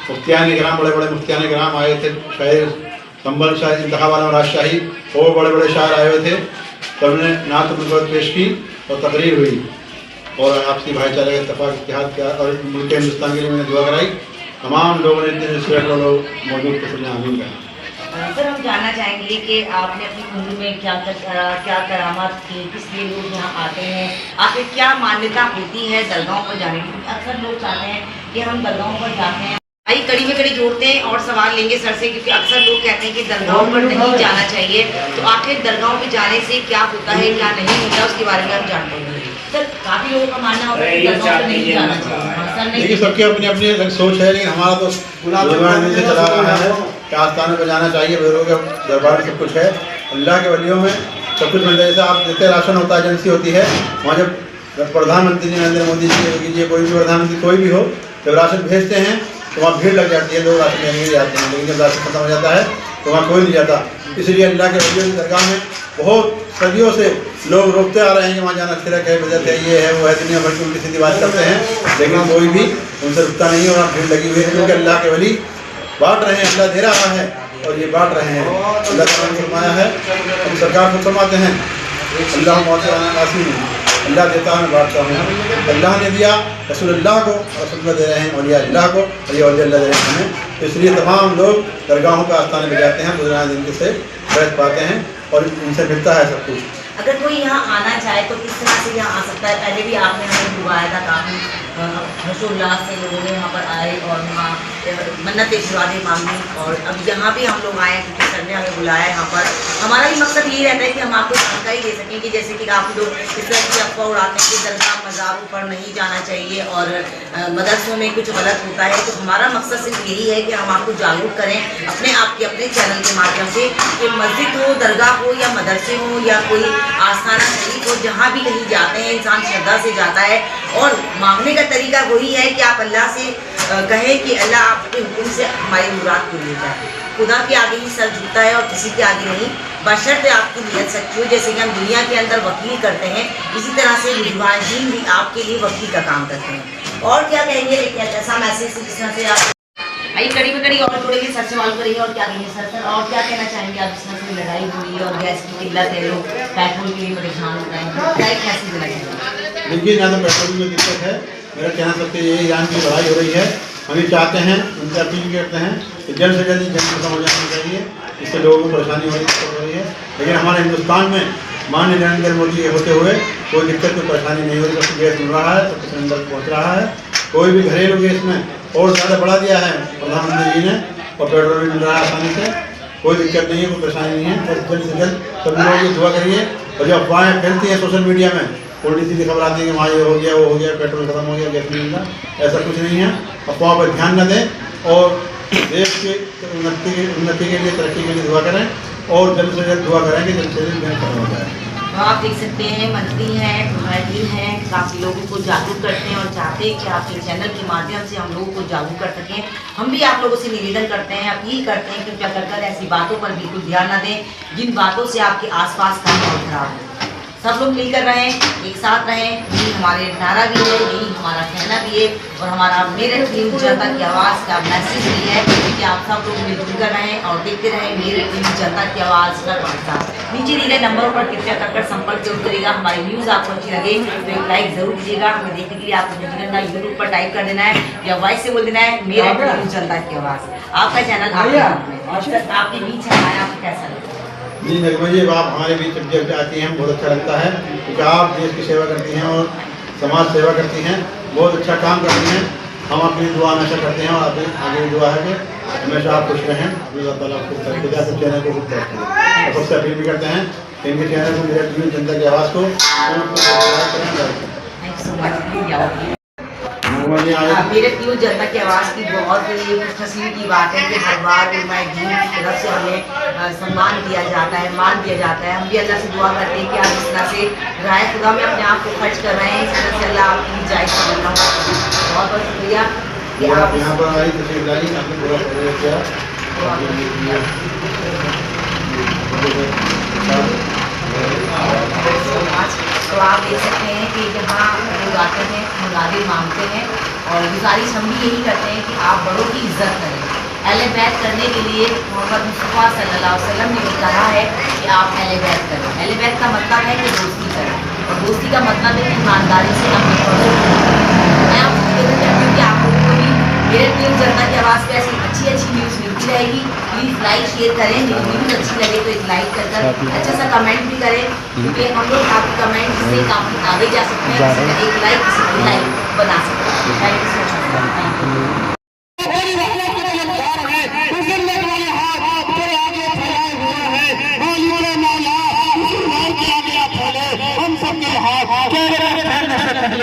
मुफ्तियान कराम, बड़े बड़े मुफ्तियान कराम आए थे, शायर संबल शायर इंतखा वाला राजशाही और बड़े बड़े शायर आए हुए थे। तो हमने नात मुसबत पेश की और तकरीर हुई और आपसी भाईचारे का इत्तेफाक इत्तेहाद किया और मुल्क हिंदुस्तान के लिए मैंने दुआ कराई। तमाम लोगों ने इतने सैकड़ों लोग मौजूद थे, सबने आमीन कहा। सर हम जानना चाहेंगे कि आपने अपनी उम्र में क्या करामात की, किस लिए लोग यहाँ आते हैं, आखिर क्या मान्यता होती है दरगाहों पर जाने की? अक्सर लोग चाहते हैं कि हम दरगाहों पर जाते हैं। आइए कड़ी में कड़ी जोड़ते हैं और सवाल लेंगे सर से, क्योंकि अक्सर लोग कहते हैं कि दरगाहों पर नहीं जाना चाहिए। तो आखिर दरगाहों पर जाने से क्या होता है, क्या नहीं होता, उसके बारे में हम जानते हैं। सर काफ़ी लोगों का मानना होता है कि दरगाहों पर नहीं जाना चाहिए। देखिए सबकी अपनी अपनी अलग सोच है, लेकिन हमारा तो गुलाम से चला रहा है कि आस्थानों पर जाना चाहिए। बुजुर्गों के दरबार में सब कुछ है, अल्लाह के वलियों में सब कुछ मिलता है। जैसे आप देखते राशन होता है, एजेंसी होती है, वहाँ जब प्रधानमंत्री नरेंद्र मोदी जी, योगी जी, कोई भी प्रधानमंत्री कोई भी हो, जब राशन भेजते हैं तो वहाँ भीड़ लग जाती है, लोग राशन लेने के लिए जाते हैं। लेकिन जब राशन खत्म हो जाता है तो वहाँ कोई नहीं जाता। इसलिए अल्लाह के वलियों की दरगाह में बहुत सदियों से लोग रोकते आ रहे हैं कि वहाँ जाना शिरक है, बिदअत है, ये है, वो है, दुनिया भर की उनकी सीधी बात करते हैं, लेकिन कोई भी उनसे रुकता नहीं है और भीड़ लगी हुई है। क्योंकि अल्लाह के वली बांट रहे हैं, अल्लाह दे रहा है और ये बांट रहे हैं। अल्लाह ताला ने फरमाया है, हम सरकार को फरमाते हैं अल्लाह मौत अल्लाह देता है, मैं बांटता हूँ। अल्लाह ने दिया रसूलुल्लाह को, रसूलुल्लाह दे रहे हैं औलिया अल्लाह को, और ये औलिया अल्लाह दे रहे हैं हमें। तो इसलिए तमाम लोग दरगाहों का आस्थाने में जाते हैं, गुजरान जिनके से बैठ पाते हैं और उनसे मिलता है सब कुछ। अगर कोई यहाँ आना चाहे तो किस तरह से यहाँ आ सकता है? पहले भी आपने हमें बुलाया था, काफ़ी हर्षोल्लास से लोगों ने यहाँ पर आए और वहाँ मन्नतें शुरादें मांगी। और अब यहाँ भी हम लोग आए हैं क्योंकि सर ने हमें बुलाया है यहाँ पर। हमारा भी मकसद यही रहता है कि हम आपको जानकारी दे सकें कि जैसे कि काफ़ी लोग इस तरह की अफवाह उड़ाते हैं कि दरगाह मज़ारों पर नहीं जाना चाहिए और मदरसों में कुछ गलत होता है। तो हमारा मकसद सिर्फ यही है कि हम आपको जागरूक करें अपने आप के अपने चैनल के माध्यम से कि मस्जिद हो, दरगाह हो या मदरसे हो या कोई आस्थाना शरीफ हो, जहाँ भी कहीं जाते हैं इंसान श्रद्धा से जाता है और मांगने का तरीका वही है कि आप अल्लाह से कहें कि अल्लाह आपके हुक्म से हमारी मुराद पूरी हो जाए। खुदा के आगे ही सर झुकता है और किसी के आगे नहीं। बशर्ते आपकी नीयत सच्ची हो। जैसे कि हम दुनिया के अंदर वकील करते हैं, इसी तरह से मुजाहिदीन भी आपके लिए वकील का काम करते हैं। और क्या कहेंगे, कैसा मैसेज जिस तरह से आप आइए कड़ी में कड़ी और जोड़ेंगे, सर से मालूम करेंगे और क्या कहेंगे सर और क्या कहना चाहेंगे आप? जिस तरह से लड़ाई हो रही है और गैस की किल्लत है, लोग पेट्रोल के लिए परेशान हो रहे हैं, क्या एक मैसेज देना चाहिए? देखिए, ना तो पेट्रोल में दिक्कत है, मेरा कहना सबसे ये ईरान की लड़ाई हो रही है, हम ये चाहते हैं, उनसे अपील करते हैं कि जल्द से जल्द जंग खत्म हो जानी चाहिए, इससे लोगों को परेशानी हो रही है। लेकिन हमारे हिंदुस्तान में माननीय नरेंद्र मोदी के होते हुए कोई दिक्कत कोई परेशानी नहीं हो रही, सबको गैस मिल रहा है, सबको सिलेंडर पहुँच रहा है, कोई भी घरेलू गैस में और ज़्यादा बढ़ा दिया है प्रधानमंत्री जी ने, और पेट्रोल भी मिल रहा है आसानी से, कोई दिक्कत नहीं है, कोई परेशानी नहीं है। बस जल्द से जल्द सब लोग ये दुआ करिए। और जो अफवाहें फैलती हैं सोशल मीडिया में, उल्टी सीधी खबर आती है कि वहाँ ये हो गया, वो हो गया, पेट्रोल खत्म हो गया, गैस नहीं मिलता, ऐसा कुछ नहीं है। अफवाह पर ध्यान न दें और देश की उन्नति के लिए, तरक्की के लिए दुआ करें और जल्द से जल्द दुआ करें कि जल्द से जल्द गैस खत्म हो जाए। तो आप देख सकते हैं, मंत्री हैं, मुजाहिदीन हैं, काफ़ी लोगों को जागरूक करते हैं और चाहते हैं कि आपके चैनल के माध्यम से हम लोगों को जागरूक कर सकें। हम भी आप लोगों से निवेदन करते हैं, अपील करते हैं कि कृपया कर ऐसी बातों पर बिल्कुल ध्यान न दें जिन बातों से आपके आसपास का माहौल खराब हो। सब लोग मिलकर रहें, एक साथ रहें, यही हमारे नारा भी है, यही हमारा कहना भी है और हमारा मेरठ न्यूज़ जनता की आवाज़ का मैसेज भी है कि आप सब लोग मिलजुल कर रहें और देखते रहें मेरठ न्यूज़ जनता की आवाज़ का वार्ता। नीचे दिए गए नंबरों पर कृपया कर संपर्क जरूर करिएगा। हमारी न्यूज़ आपको अच्छी लगे तो एक लाइक जरूर कीजिएगा। हमें देखने के लिए आपको यूट्यूब पर टाइप कर देना है या वॉइस से बोल देना है मेरठ न्यूज़ जनता की आवाज़। आपका चैनल आपके बीच है, आपको कैसा लगा? जी नगमा जी, आप हमारे बीच जब आती हैं बहुत अच्छा लगता है, क्योंकि आप देश की सेवा करती हैं और समाज सेवा करती हैं, बहुत अच्छा काम करती हैं। हम अपनी दुआ हमेशा करते हैं और आगे भी दुआ है कि हमेशा आप खुश रहें, अल्लाह ताला आपको तरक्की दे, सब चैनल को खुद तरक्की दे। सबसे अपील भी करते हैं कि इनके चैनल को मेरठ न्यूज़ जनता की आवाज़ को मेरठ न्यूज़ जनता की आवाज़ की बहुत खुशनसीबी की बात है कि हर बार उलमाए दीन की तरफ से हमें सम्मान दिया जाता है, मान दिया जाता है। हम भी अल्लाह से दुआ करते हैं कि आप इस तरह से राह खुदा में अपने आप को खर्च कर रहे हैं, इस तरह से अल्लाह आपकी जायज़ करना। बहुत बहुत शुक्रिया कि आप यहाँ पर आई तस्वीर डाली, आपने पूरा सहयोग किया। तो आप देख सकते हैं कि जहाँ लोग आते हैं, मुनादिर मांगते हैं और गुजारिश हम भी यही करते हैं कि आप बड़ों की इज्जत करें। अहले बैत करने के लिए मोहम्मद मुस्तफ़ा सल्लल्लाहु अलैहि वसल्लम ने कहा है कि आप अहले बैत करें। अहले बैत का मतलब है कि दोस्ती करें और दोस्ती का मतलब है कि ईमानदारी से अपने मैं आपको निवेदन करती हूँ कि आप लोगों को भी मेरठ न्यूज़ जनता की आवाज़ पे ऐसी अच्छी न्यूज़ मिलती रहेगी। प्लीज़ लाइक शेयर करें, न्यूज़ अच्छी लगे तो एक लाइक कर अच्छा सा कमेंट भी करें, क्योंकि हम लोग आपके कमेंट से काफ़ी आगे जा सकते हैं। एक लाइक किसी को लाइक बना सकते हैं। Thank you so much.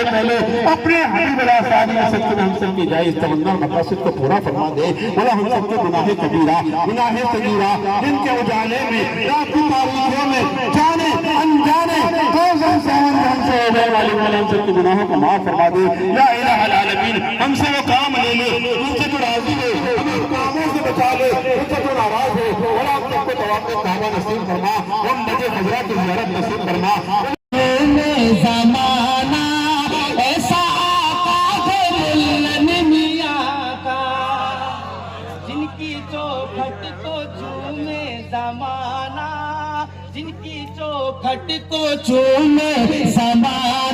पहले अपने हम सबकी जायज़ तमन्ना मकासद को पूरा फरमा दे। बोला हम सबके गुनाह कबीरा, गुनाह सगीरा, जिनके उजाले में रात की तारीखों में जाने अनजाने हमसे होने वाली हम सबके गुनाहों को माफ फरमा दे। या इलाहल आलमीन, हमसे वो काम ले ले उनसे तो राजी हो, हमें कामों से बचा ले उनसे तो नाराज हो। बोला हम सबको तवाफ़ काबा नसीब फरमा, हम मजे हजरा की ज़ियारत नसीब फरमा। ज़माना ऐसा जिनकी चौखट को चूमे ज़माना, जिनकी चौखट को चूमे ज़माना।